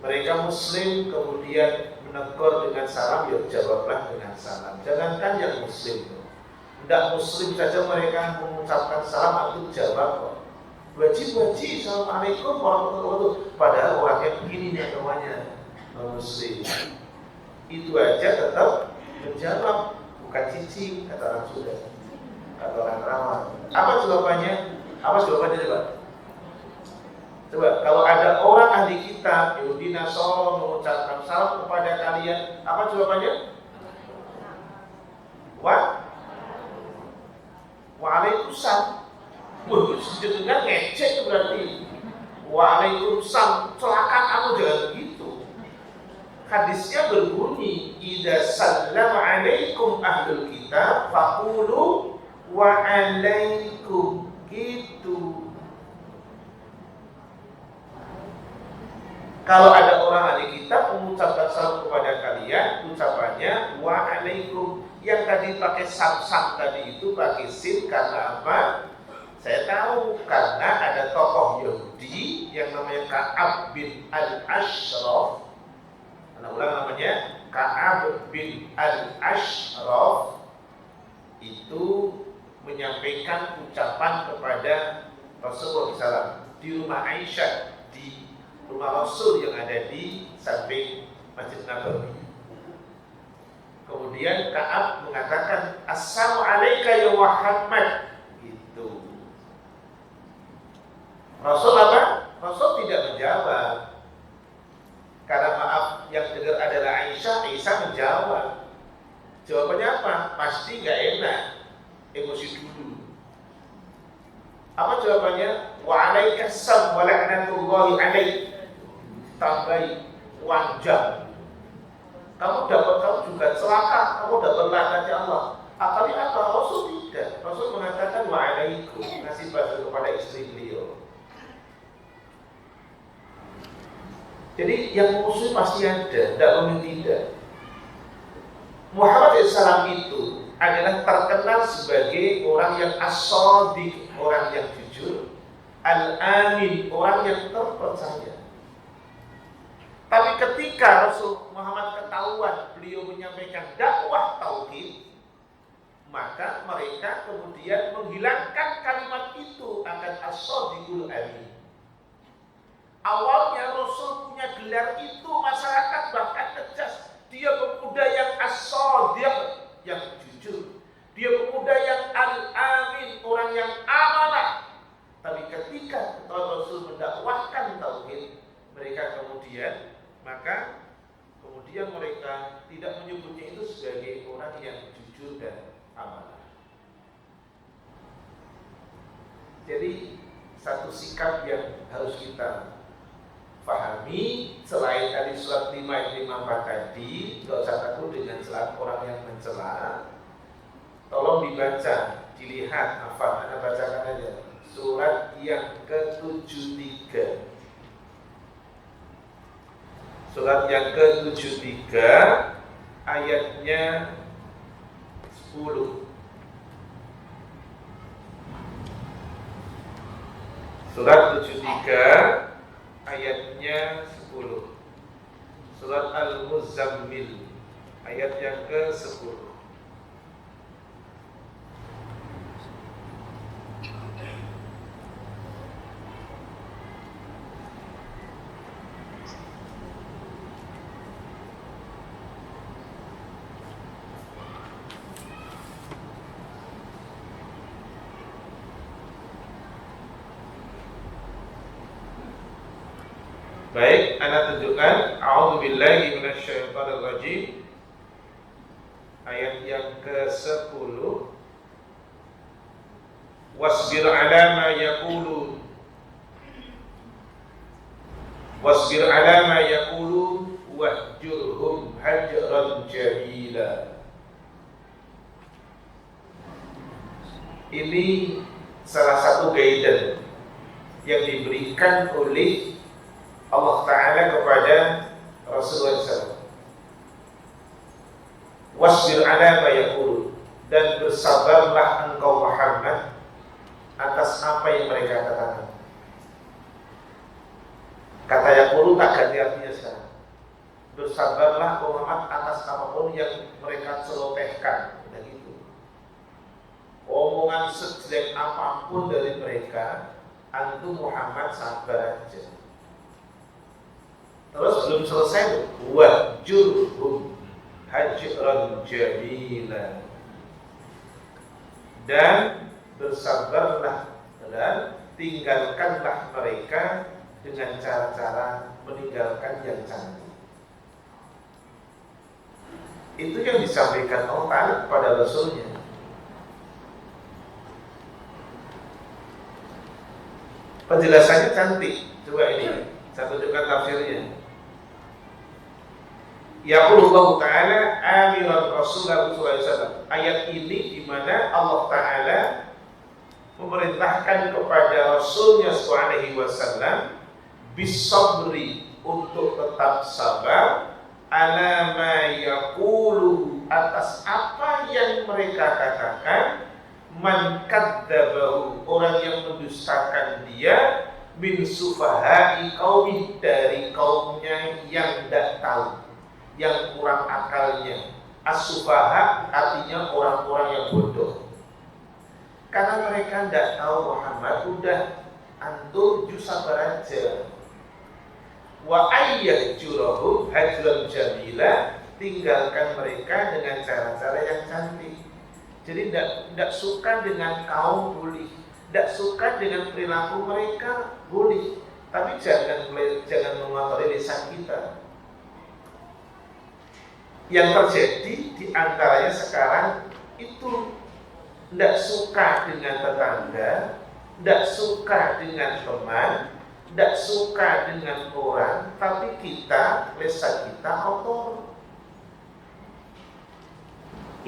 Mereka muslim kemudian menegur dengan salam, ya jawablah dengan salam. Jangankan yang muslim, tidak muslim saja mereka mengucapkan salam, itu jawab. Wajib, assalamualaikum warahmatullahi wabarakatuh. Padahal orangnya begini nih namanya muslim. Itu aja tetap menjawab, bukan cici, kata orang Sunda, kata orang Rawan. Apa jawabannya? Coba? Coba kalau ada orang ahli kitab Yahudi Nasara mengucapkan salam kepada kalian, apa jawabannya? Waalaikumsalam. Wah, sedang ngecek berarti. Waalaikumsalam, celaka kamu, jangan begitu. Hadisnya berbunyi, idza sallama alaikum ahlul kitab faqulu wa alaikum, gitu. Kalau ada orang ahli kitab mengucapkan salam kepada kalian, ucapannya wa alaikum. Yang tadi pakai sam tadi itu pakai sin karena apa? Saya tahu karena ada tokoh Yahudi yang namanya Ka'ab bin al-Ashraf. Anak ulang namanya Ka'ab bin al-Ashraf itu menyampaikan ucapan kepada Rasulullah SAW di rumah Aisyah, di rumah Rasul yang ada di samping Masjid Nabawi. Kemudian Ka'ab mengatakan, Assalamualaikum ya Muhammad, gitu. Rasul apa? Rasul tidak menjawab. Karena maaf, yang dengar adalah Aisyah, Aisyah menjawab. Jawabannya apa? Pasti gak enak, emosi dulu. Apa jawabannya? Waalaikumsalam wa la'natullahi alaik. Tambahi wanjang. Kamu juga celaka, kamu dapat laknatnya Allah. Akalnya apa? Rasul tidak. Rasul mengatakan wa'alaikum, ngasih batu kepada istri beliau. Jadi yang musuh pasti ada, tidak mungkin tidak. Muhammad SAW itu adalah terkenal sebagai orang yang as-shadiq, orang yang jujur, al-amin, orang yang terpercaya. Tapi ketika Rasul Muhammad ketahuan beliau menyampaikan dakwah tauhid, maka mereka kemudian menghilangkan kalimat itu akan as-shadiqul amin. Awalnya Rasul punya gelar itu, masyarakat bahkan ngejas dia pemuda yang as-shadiq, yang jujur. Dia pemuda yang al-amin, orang yang amanah. Tapi ketika Rasul mendakwahkan tauhid, mereka kemudian mereka tidak menyebutnya itu sebagai orang yang jujur dan amanah. Jadi satu sikap yang harus kita pahami, selain tadi surat 5 ayat 54 tadi, tidak usah takut dengan celaan orang yang mencela. Tolong dibaca, dilihat, hafal, Anda bacakan aja. Surat yang ke-73. Surat yang ke-73 ayatnya 10. Surat 73 ayatnya 10. Surat Al-Muzammil ayat yang ke-10. Baik, Anda tunjukkan A'udzubillahi minasyaitonirrajim ayat yang ke-10. Wasbir 'ala ma yaqulun. Wasbir 'ala ma yaqulun wahjurhum hajran jamila. Ini salah satu guidance yang diberikan oleh Allah Ta'ala kepada Rasulullah SAW. Wasbir 'ala ma yaqulun, dan bersabarlah engkau Muhammad atas apa yang mereka katakan. Kata yaqulu tak ganti artinya sekarang. Bersabarlah Muhammad atas apapun yang mereka celotehkan. Dan itu omongan sejelek apapun dari mereka, antum Muhammad sabar aja. Terus belum selesai, wahjurhum hajran jamila, dan bersabarlah dan tinggalkanlah mereka dengan cara-cara meninggalkan yang cantik. Itu yang disampaikan Allah kepada Rasulnya. Penjelasannya cantik, Coba ini, saya tunjukkan tafsirnya. Yaqulullahu ta'ala amiran Rasulullah SAW. Ayat ini di mana Allah Ta'ala memerintahkan kepada Rasulnya SAW bisabri, untuk tetap sabar, ala ma yaqulu, atas apa yang mereka katakan, man kadzabahu, orang yang mendustakan dia, min sufahai qaumi, dari kaumnya yang tidak tahu, yang kurang akalnya. As-sufaha artinya orang-orang yang bodoh. Karena mereka tidak tahu Muhammad, udah antum sabar aja. Wa ayyajurahum hajran jamila, tinggalkan mereka dengan cara-cara yang cantik. Jadi tidak suka dengan kaum bully, tidak suka dengan perilaku mereka bully, tapi jangan mengotori lisan kita. Yang terjadi di antaranya sekarang itu tidak suka dengan tetangga, tidak suka dengan teman, tidak suka dengan orang, tapi lisan kita kotor.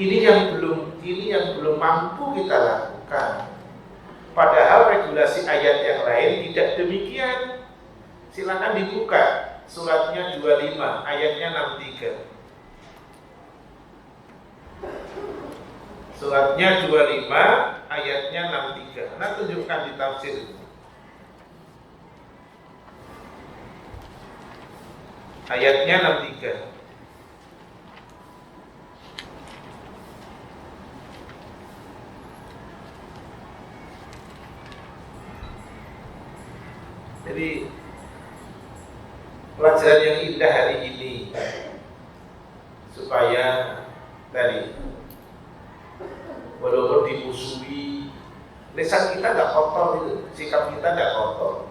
Ini yang belum mampu kita lakukan. Padahal regulasi ayat yang lain tidak demikian. Silakan dibuka suratnya 25 ayatnya 63. Suratnya 25 ayatnya 63. Nah, tunjukkan di tafsir. Ayatnya 63. Jadi pelajaran yang indah hari ini, supaya tadi walaupun dimusuhi, lisan kita tidak kotor, itu sikap kita tidak kotor.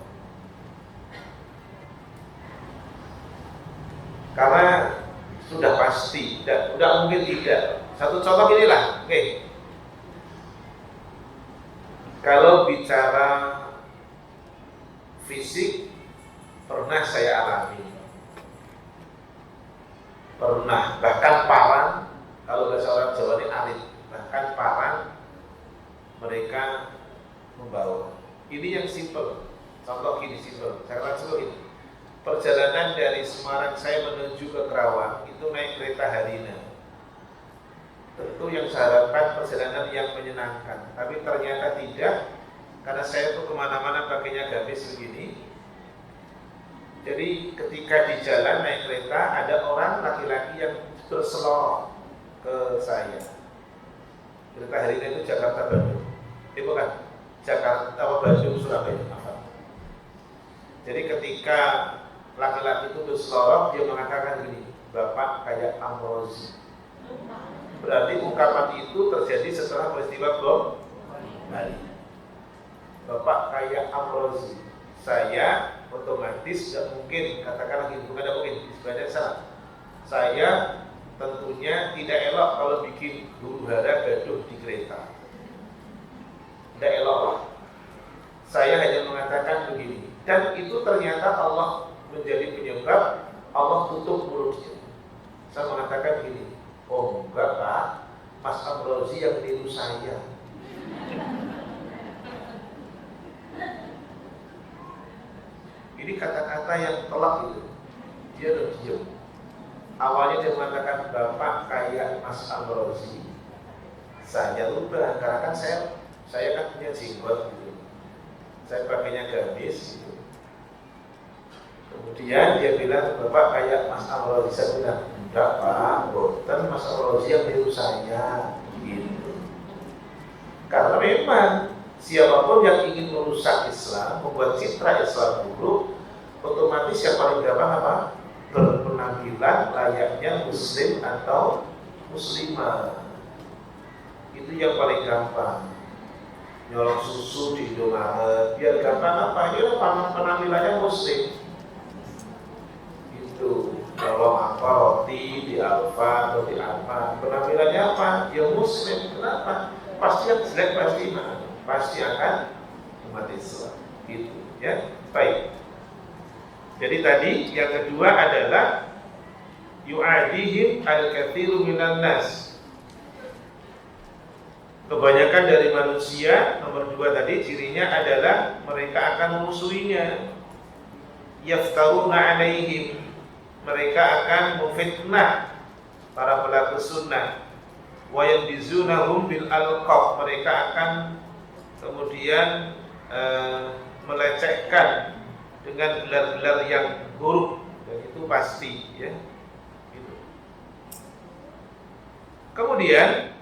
Karena sudah pasti, tidak mungkin tidak. Satu contoh inilah, oke. Kalau bicara fisik, pernah saya alami. Pernah, bahkan parang, kalau bahasa orang Jawa ini arit, bahkan parang mereka membawa. Ini yang simpel. Contoh gini simpel. Saya langsung ini. Perjalanan dari Semarang saya menuju ke Kerawang itu naik kereta Harina. Tentu yang saya harapkan perjalanan yang menyenangkan, tapi ternyata tidak. Karena saya tuh kemana-mana pakainya gamis begini. Jadi ketika di jalan naik kereta, ada orang laki-laki yang berseloroh ke saya. Kereta Harina itu Jakarta Bandung. Bukan Jakarta Bandung Surabaya. Jadi ketika laki-laki itu berseloroh, dia mengatakan gini, Bapak kayak Amrozi. Berarti ungkapan itu terjadi setelah peristiwa bom Bali. Bapak kayak Amrozi, saya otomatis tidak mungkin, katakanlah gitu, bukan mungkin, sebenarnya salah. Saya tentunya tidak elok kalau bikin huru hara gaduh di kereta. Tidak elok lah. Saya hanya mengatakan begini, dan itu ternyata Allah menjadi penyebab Allah tutup mulutnya. Saya mengatakan gini, oh enggak Pak, Mas Amrozi yang niru saya. Ini kata-kata yang telak itu. Dia udah diam. Awalnya dia mengatakan Bapak kayak Mas Amrozi. Saya lupa karena kan saya kan punya jenggot gitu. Saya pakainya gamis gitu. Kemudian dia bilang Bapak kayak Mas Amrozi. Saya bilang enggak Pak, bukan Mas Amrozi yang niru saya gitu. Karena memang siapapun yang ingin merusak Islam, membuat citra Islam buruk, otomatis yang paling gampang apa? Berpenampilan layaknya Muslim atau Muslimah. Itu yang paling gampang. Nyolong susu di Indomaret, biar gampang apa? Ini penampilannya Muslim. Itu nyolong apa? Roti di Alfa atau di apa? Penampilannya apa? Ya Muslim. Kenapa? Pasti yang jelek pasti akan umat Islam. Gitu, ya. Baik. Jadi tadi yang kedua adalah yu'adihim al-katsiru minan nas. Kebanyakan dari manusia, nomor 2 tadi cirinya adalah mereka akan memusuhinya. Yaftaruna alaihim, mereka akan memfitnah para pelaku sunnah. Wa yabizunahum bil alqab, mereka akan kemudian melecehkan dengan gelar-gelar yang buruk, dan itu pasti ya. Gitu. Kemudian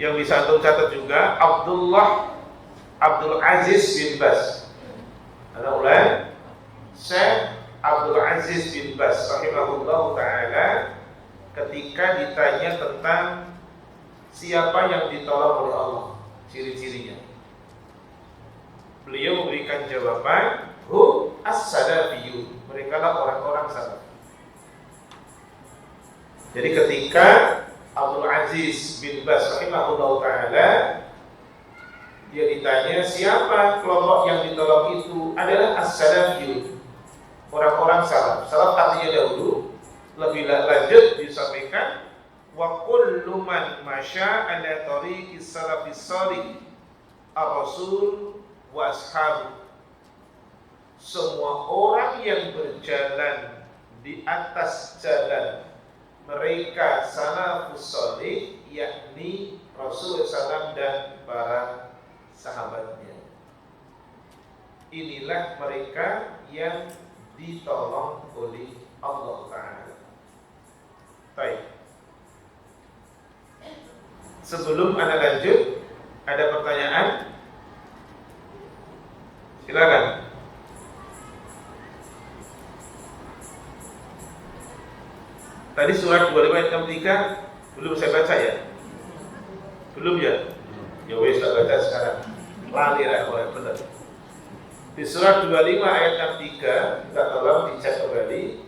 yang bisa antum catat juga Abdul Aziz bin Bas. Ada ulang, Syekh Abdul Aziz bin Bas rahimahullah taala ketika ditanya tentang siapa yang ditolong oleh Allah, ciri-cirinya, beliau memberikan jawaban, hum as-salafiyun, mereka lah orang-orang salaf. Jadi ketika Abdul Aziz bin Bas rahimahullah taala dia ditanya siapa kelompok yang ditolong itu, adalah as-salafiyun, orang-orang salaf. Salaf artinya dahulu. Lebih lanjut disampaikan wa kullu man masya ala tariqis salafis shalih ar-rasul wa ashabu, semua orang yang berjalan di atas jalan mereka salafus shalih, yakni Rasulullah SAW dan para sahabatnya, inilah mereka yang ditolong oleh Allah Ta'ala. Baik. Sebelum Anda lanjut, ada pertanyaan? Silakan. Tadi surat 25 ayat 63 belum saya baca ya? Belum ya? Ya wes tak baca sekarang. Lali lah kalau benar. Di surat 25 ayat 63, kita tolong dicek kembali,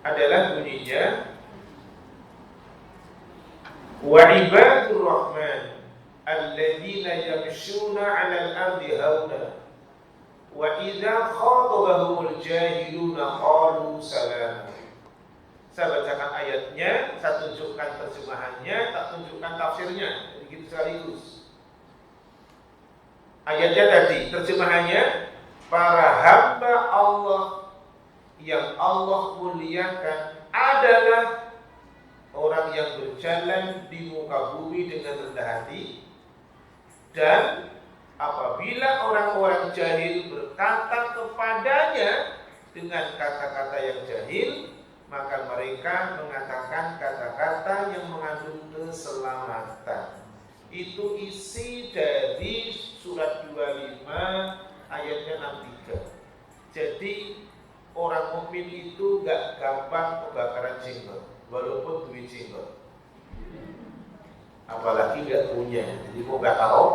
adalah bunyinya wa ibadur rahman alladzina yamshuna 'alal ardi hauna wa idza khatabahumul jahiluna qalu salama. Saya bacakan ayatnya, saya tunjukkan terjemahannya, tak tunjukkan tafsirnya, begitu sekaligus. Ayatnya tadi, terjemahannya, para hamba Allah yang Allah muliakan adalah orang yang berjalan di muka bumi dengan rendah hati, dan apabila orang-orang jahil berkata kepadanya dengan kata-kata yang jahil, maka mereka mengatakan kata-kata yang mengandung keselamatan. Itu isi dari surat 25 ayatnya 63. Jadi orang mukmin itu gak gampang kebakaran jenggot, walaupun duit jenggot, apalagi gak punya. Jadi mau gak tahu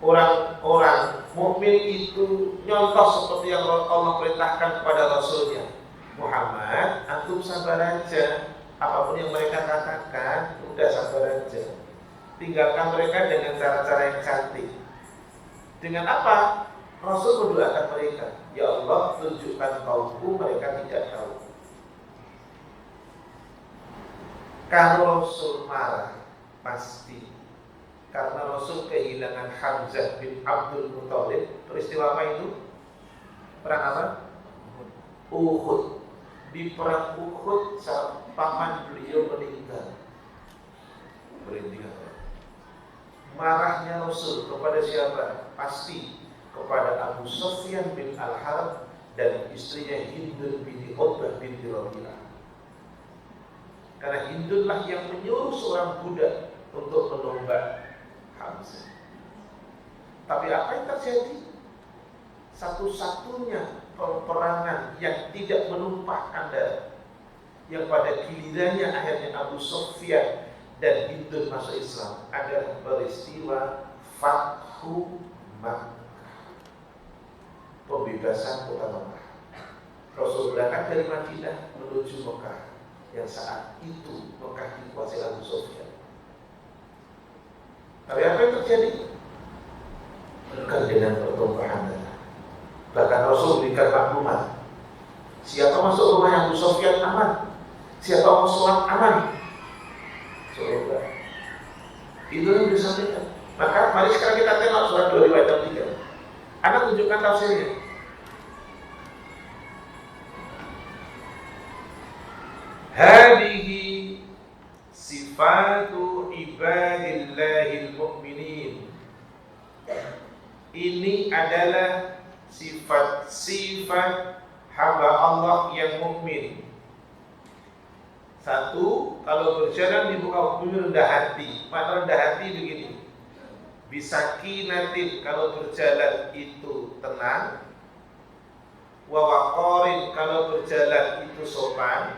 orang-orang mukmin itu nyontoh seperti yang Allah perintahkan kepada Rasulnya. Muhammad, antum sabar aja, apapun yang mereka katakan, udah sabar aja. Tinggalkan mereka dengan cara-cara yang cantik. Dengan apa? Rasul mendoakan mereka, ya Allah, tunjukkan kaumku mereka tidak tahu. Kalau Rasul marah, pasti karena Rasul kehilangan Hamzah bin Abdul Muthalib. Peristiwa apa itu? Perang apa? Uhud. Di perang Uhud paman beliau meninggal. Marahnya Rasul kepada siapa? Pasti kepada Abu Sufyan bin Al-Harb dan istrinya Hindun bin Utbah bin Rabi'ah. Karena Hindunlah yang menyuruh seorang budak untuk menombak Hamzah. Tapi apa yang terjadi? Satu-satunya peperangan yang tidak menumpahkan darah, yang pada gilirannya akhirnya Abu Sufyan dan Hindun masuk Islam, adalah peristiwa Fathu Makkah, pembebasan kota Makkah. Rasul berangkat dari Madinah menuju Makkah, yang saat itu Makkah dikuasai Abu Sufyan. Tapi apa yang terjadi? Bukan dengan pertolongan tumpahan darah. Bahkan Rasul berikan maklumat, siapa masuk rumah yang Abu Sufyan aman, siapa mau sholat aman. Surga. Itu yang disampaikan. Maka mari sekarang kita tengok surat 2 ayat 3. Anda tunjukkan tafsirnya. Hadihi sifatu ibadillahil mu'minin. Ini adalah sifat-sifat hamba Allah yang mukmin. Satu, kalau berjalan di muka bumi rendah hati. Makna rendah hati begini. Bisakinatin, kalau berjalan itu tenang. Wa waqarin, kalau berjalan itu sopan.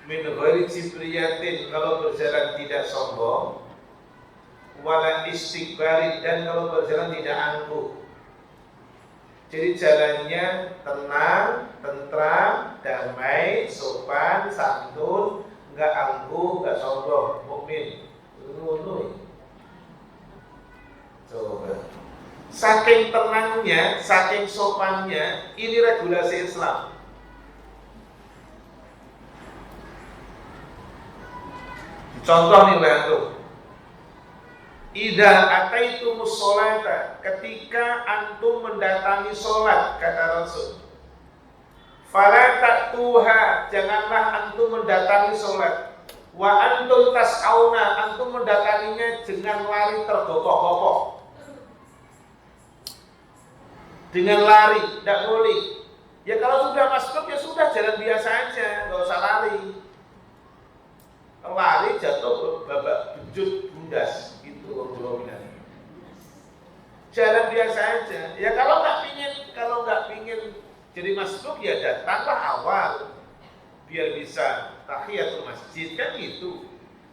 Min ghairi jibriyatin, kalau berjalan tidak sombong. Wala istighbarin, dan kalau berjalan tidak angkuh. Jadi jalannya tenang, tentram, damai, sopan, santun, enggak angkuh, enggak sombong, mukmin. Coba. Saking tenangnya, saking sopannya, ini regulasi Islam. Contoh nih antum. Idza ataitumus sholata, ketika antum mendatangi sholat, kata Rasul. Fala ta'tuha, janganlah antum mendatangi sholat. Wa antum tas'auna, antum mendatanginya dengan lari tergopok-gopok. Dengan lari, tidak boleh. Ya kalau sudah masuk ya sudah, jalan biasa aja, nggak usah lari. Lari jatuh babak bujut bundas. Jalan biasa aja. Ya kalau nggak pingin jadi masuk ya datanglah awal biar bisa tahiyatul masjid kan gitu.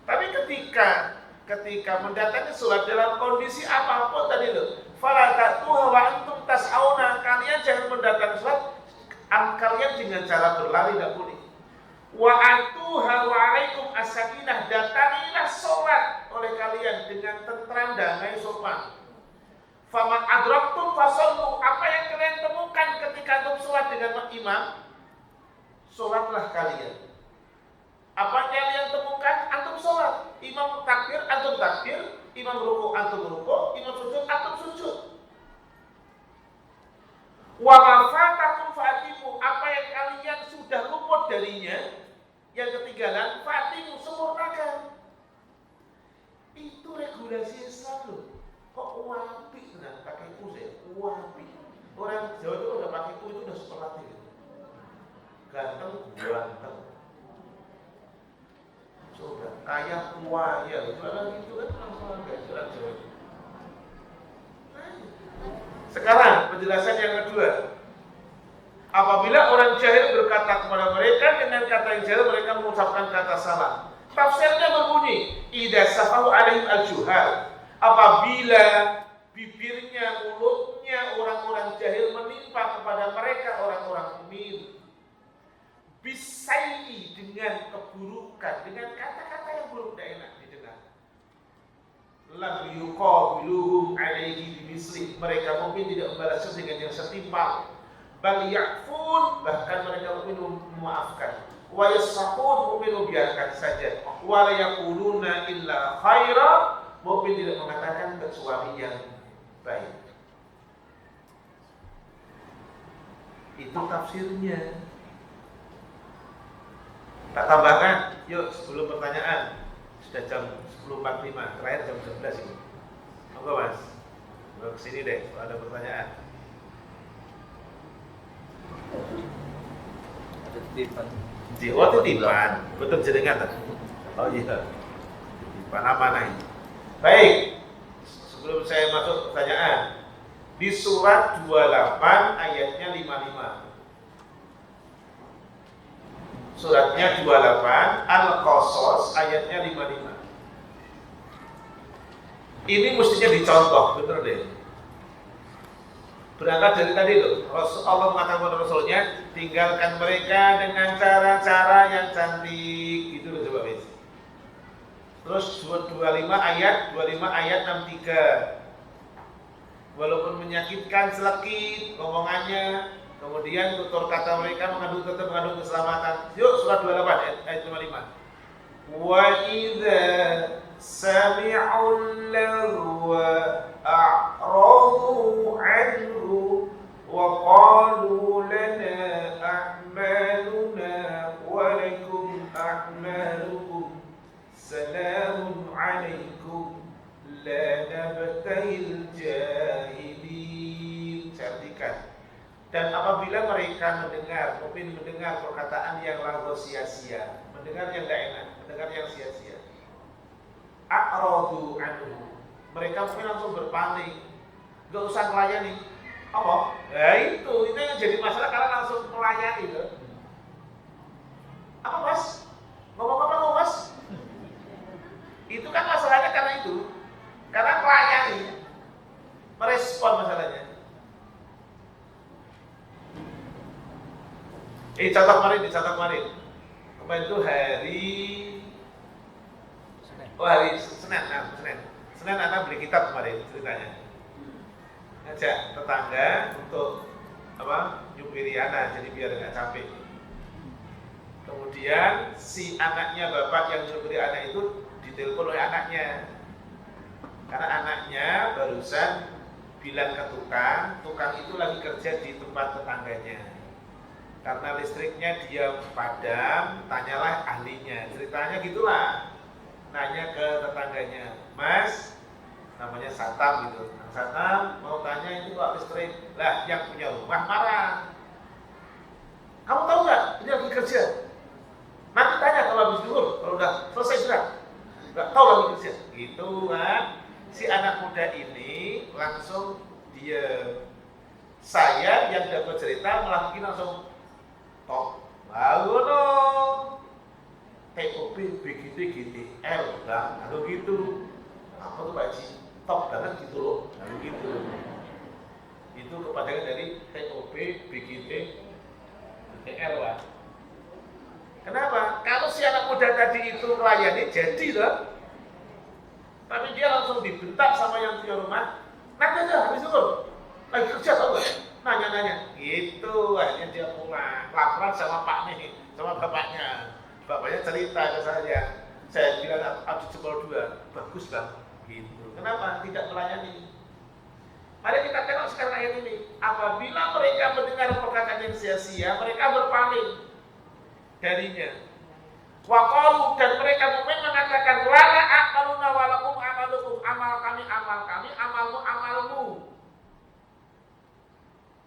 Tapi ketika mendatangi sholat dalam kondisi apapun tadi loh, fala ta'tuha wa antum tas'auna, kalian jangan mendatangi sholat kalian dengan cara berlari tidak boleh. Wa atuha wa alaikum as-sakinah, datangilah sholat oleh kalian dengan tentram, damai, sopan. Faman adraktum fasallu, apa yang kalian temukan ketika antum sholat dengan imam, sholatlah kalian. Apa yang kalian temukan, antum sholat. Imam takbir, antum takbir. Imam ruku, antum ruku. Imam sujud, antum sujud. Wa ma fatakum fa'timu, apa yang kalian sudah luput darinya, yang ketinggalan, fa'timu, sempurnakan. Itu regulasi Islam loh. Kok wapi, nah pakai ku saya, wapi. Orang Jawa itu udah pakai ku itu udah superlatif gitu. Ganteng, ganteng. Coba, kaya, kuaya, jualan gitu kan langsung enggak jualan Jawa. Sekarang penjelasan yang kedua. Apabila orang jahil berkata kepada mereka dengan kata yang jahil, mereka mengucapkan kata salah. Tafsirnya berbunyi, idza safahu alaihim al-juhal. Apabila bibirnya, mulutnya orang-orang jahil menimpa kepada mereka orang-orang mukmin, bisai, dengan keburukan, dengan kata-kata yang buruk dan enak didengar. Lam yuqabiluhum alaihi bimisli, mereka mukmin tidak membalasnya dengan yang setimpal. Bal ya'fun, bahkan mereka mukmin memaafkan. Wa yasfahun, mukmin membiarkan saja. Wa la yaquluna illa khaira, mukmin tidak mengatakan kecuali yang baik. Itu tafsirnya. Tak tambahkan, yuk sebelum pertanyaan. Sudah jam 10.45, terakhir jam 11 ini. Monggo Mas, ke sini deh kalau ada pertanyaan. Ada titipan. Titipan, betul jenengan tadi. Oh iya, titipan amanah ini. Baik, sebelum saya masuk pertanyaan, di surat 28 ayatnya 55. Suratnya 28 Al-Qasas ayatnya 55. Ini mestinya dicontoh, betul deh. Berangkat dari tadi loh, Allah mengatakan kepada Rasulnya, tinggalkan mereka dengan cara-cara yang cantik, gitu loh coba guys. Terus 25 ayat 63. walaupun menyakitkan, selekit ngomongannya, kemudian tutur kata mereka mengandung keselamatan. Yuk surat 28 ayat 55. Wa idza sami'ul lagwa a'radu 'anhu wa qalu lana a'maluna wa lakum a'malukum salamun 'alaikum la nabtahil jahilin. Artikan, dan apabila mereka mendengar perkataan yang lalu sia-sia, mendengar yang tidak enak, mendengar yang sia-sia, a'radu anhu, mereka mungkin langsung berpaling, gak usah melayani. Apa? Ya itu yang jadi masalah karena langsung melayani loh. Apa mas? Ngomong apa mas? Itu kan masalahnya karena itu, karena melayani, merespon masalahnya. Catat kemarin. Kemarin itu hari Senin anak beli kitab kemarin ceritanya. Ngajak tetangga untuk nyupiri anak, jadi biar nggak capek. Kemudian si anaknya bapak yang nyupiri anak itu ditelepon oleh anaknya. Karena anaknya barusan bilang ke tukang itu lagi kerja di tempat tetangganya. Karena listriknya dia padam, tanyalah ahlinya. Ceritanya gitulah. Nanya ke tetangganya, Mas, namanya Satam gitu. Satam mau tanya ini kok listrik. Lah yang punya rumah marah. Kamu tahu nggak? Ini lagi kerja. Nanti tanya kalau habis zuhur, kalau udah selesai sudah. Nggak tahu lagi kerja. Gitu kan. Si anak muda ini langsung dia. Saya yang dapat cerita malah mungkin langsung top, lalu dong, TOP, BGT, GTL, lalu gitu, apa tuh Pak Haji? Top banget gitu loh, lalu gitu. Itu kepanjangan dari TOP, BGT, GTL lah. Kenapa? Kalau si anak muda tadi itu melayani jadi loh, tapi dia langsung dibentak sama yang punya rumah. Nanti aja habis itu lagi kerja tau gak? Nanya-nanya, gitu. Akhirnya dia pulang, laporan sama Pak nih, sama bapaknya. Bapaknya cerita ke saya bilang aduh jempol 2, bagus lah, gitu. Kenapa? Tidak melayani. Mari kita tengok sekarang ayat ini. Apabila mereka mendengar perkataan yang sia-sia, mereka berpaling darinya. Waqalu, dan mereka mukmin mengatakan lana a'maluna walakum amalukum, amal kami, amalmu, amalmu.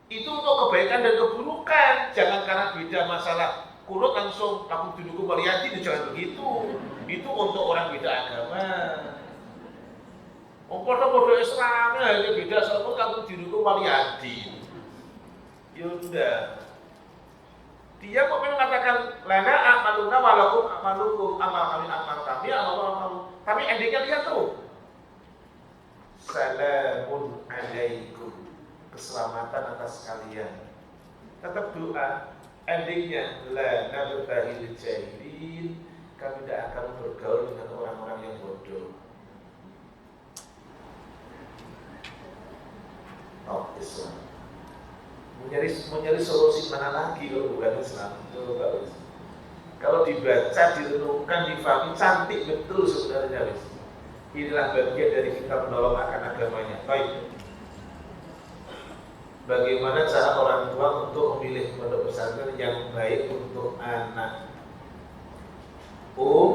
Itu untuk kebaikan dan keburukan. Jangan karena beda masalah kunut langsung kamu duduk melihat itu, jangan begitu. Itu untuk orang beda agama. Podo-podo Islam ya beda soal kamu duduk melihat. Ya udah. Dia kok mengatakan lana amaluna walakum amalukum, amal kami, amal. Tapi endingnya lihat tuh. Salamun alaikum, keselamatan atas kalian. Tetap doa, endingnya la nabtahil jahilin, kami tidak akan bergaul dengan orang-orang yang bodoh. Oh, Islam. Mencari solusi mana lagi kalau bukan Islam? Itu bagus. Kalau dibaca, direnungkan, difahami, cantik betul sebenarnya. Inilah bagian dari kita menolong akan agamanya. Baik. Bagaimana cara orang tua untuk memilih pondok pesantren yang baik untuk anak?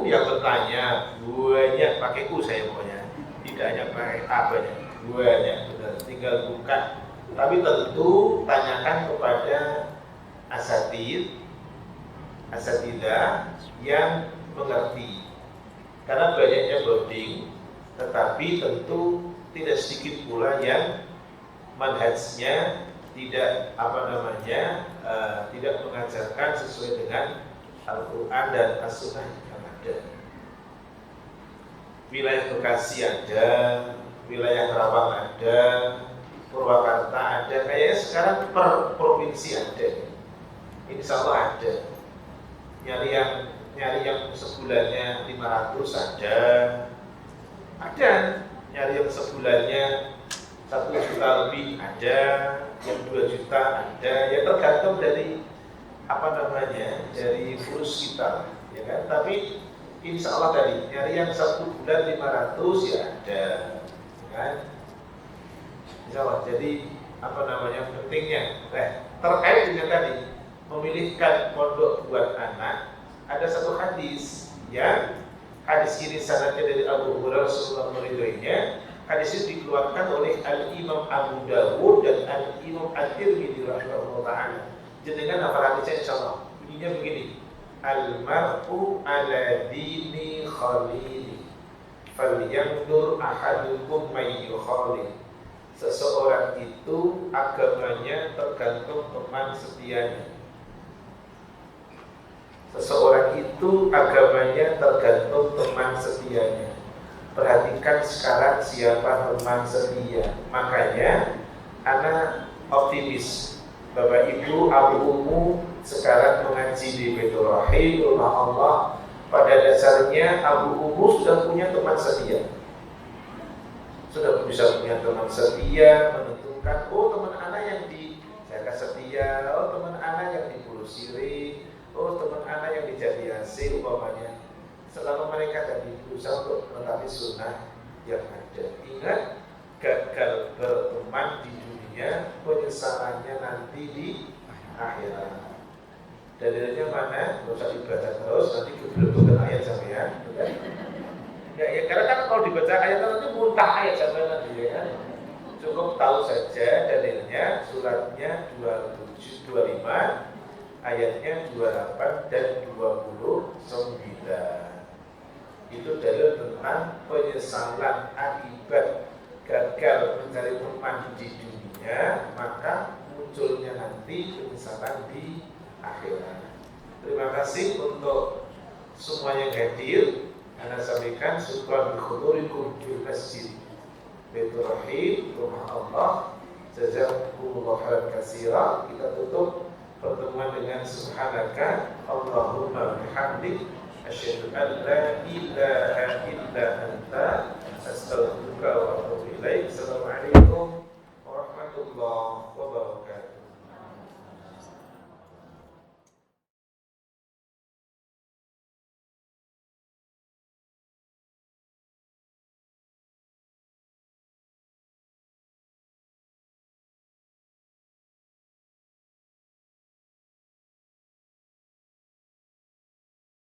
Yang bertanya banyak pakai U saya pokoknya, tidak hanya pakai A banyak, banyak benar. Tinggal buka. Tapi tentu tanyakan kepada asatidah yang mengerti. Karena banyaknya boarding, tetapi tentu tidak sedikit pula yang manhajnya tidak tidak mengajarkan sesuai dengan Al-Quran dan As-Sunnah yang ada. Wilayah Bekasi ada, wilayah Karawang ada, Purwakarta ada, kayaknya sekarang per provinsi ada. Insya Allah ada. Nyari yang sebulannya 500 ada. Nyari yang sebulannya 1 juta lebih ada, yang 2 juta ada, ya tergantung dari dari fulus kita, ya kan? Tapi insya Allah tadi nyari yang 1 bulan 500 ya ada, ya kan? Insya Allah. Jadi pentingnya, terkait dengan tadi memilihkan pondok buat anak, ada satu hadis yang hadis ini sanadnya dari Abu Hurairah Rasulullah meridhoinya. Hadis ini dikeluarkan oleh Al-Imam Abu Dawud dan Al-Imam At-Tirmidzi rahimahullah ta'ala. Jenengan hafal hadisnya insyaallah. Bunyinya begini. Al-mar'u ala dini khalili falyanzur ahadukum may yukhalil. Seseorang itu agamanya tergantung teman setianya. Seseorang itu agamanya tergantung teman setianya. Perhatikan sekarang siapa teman setia. Makanya anak optimis. Bapak Ibu, Abu Umu sekarang mengaji di Baitur Rahim, rumah Allah. Pada dasarnya Abu Umu sudah punya teman setia. Sudah bisa punya teman setia, menentukan teman anak yang dijaga setia, teman anak yang di Pulau Siri, teman anak yang di Jatiasi umpamanya. Selama mereka tadi berusaha untuk menetapi sunnah yang ada. Ingat, gagal berteman di dunia, penyesalannya nanti di akhirat. Dalilnya mana? Nggak usah dibaca terus, nanti kebetulan ayat sampean. Ya, karena kan kalau dibaca ayat nanti muntah ayat sampean nanti ya kan. Cukup tahu saja dalilnya, suratnya 27, 25, ayatnya 28 dan 29. Itu dalil tentang penyesalan akibat gagal mencari teman di dunia, maka munculnya nanti penyesalan di akhirat. Terima kasih untuk semua yang hadir. Anda sampaikan syukran bi hudurikum fil masjid Baitur Rahim, rumah Allah. Jazakumullah khairan katsira. Kita tutup pertemuan dengan subhanaka Allahumma bihamdik asyhadu an la ilaha illa anta astaghfiruka wa atubu ilaik. Assalamualaikum warahmatullahi wabarakatuh.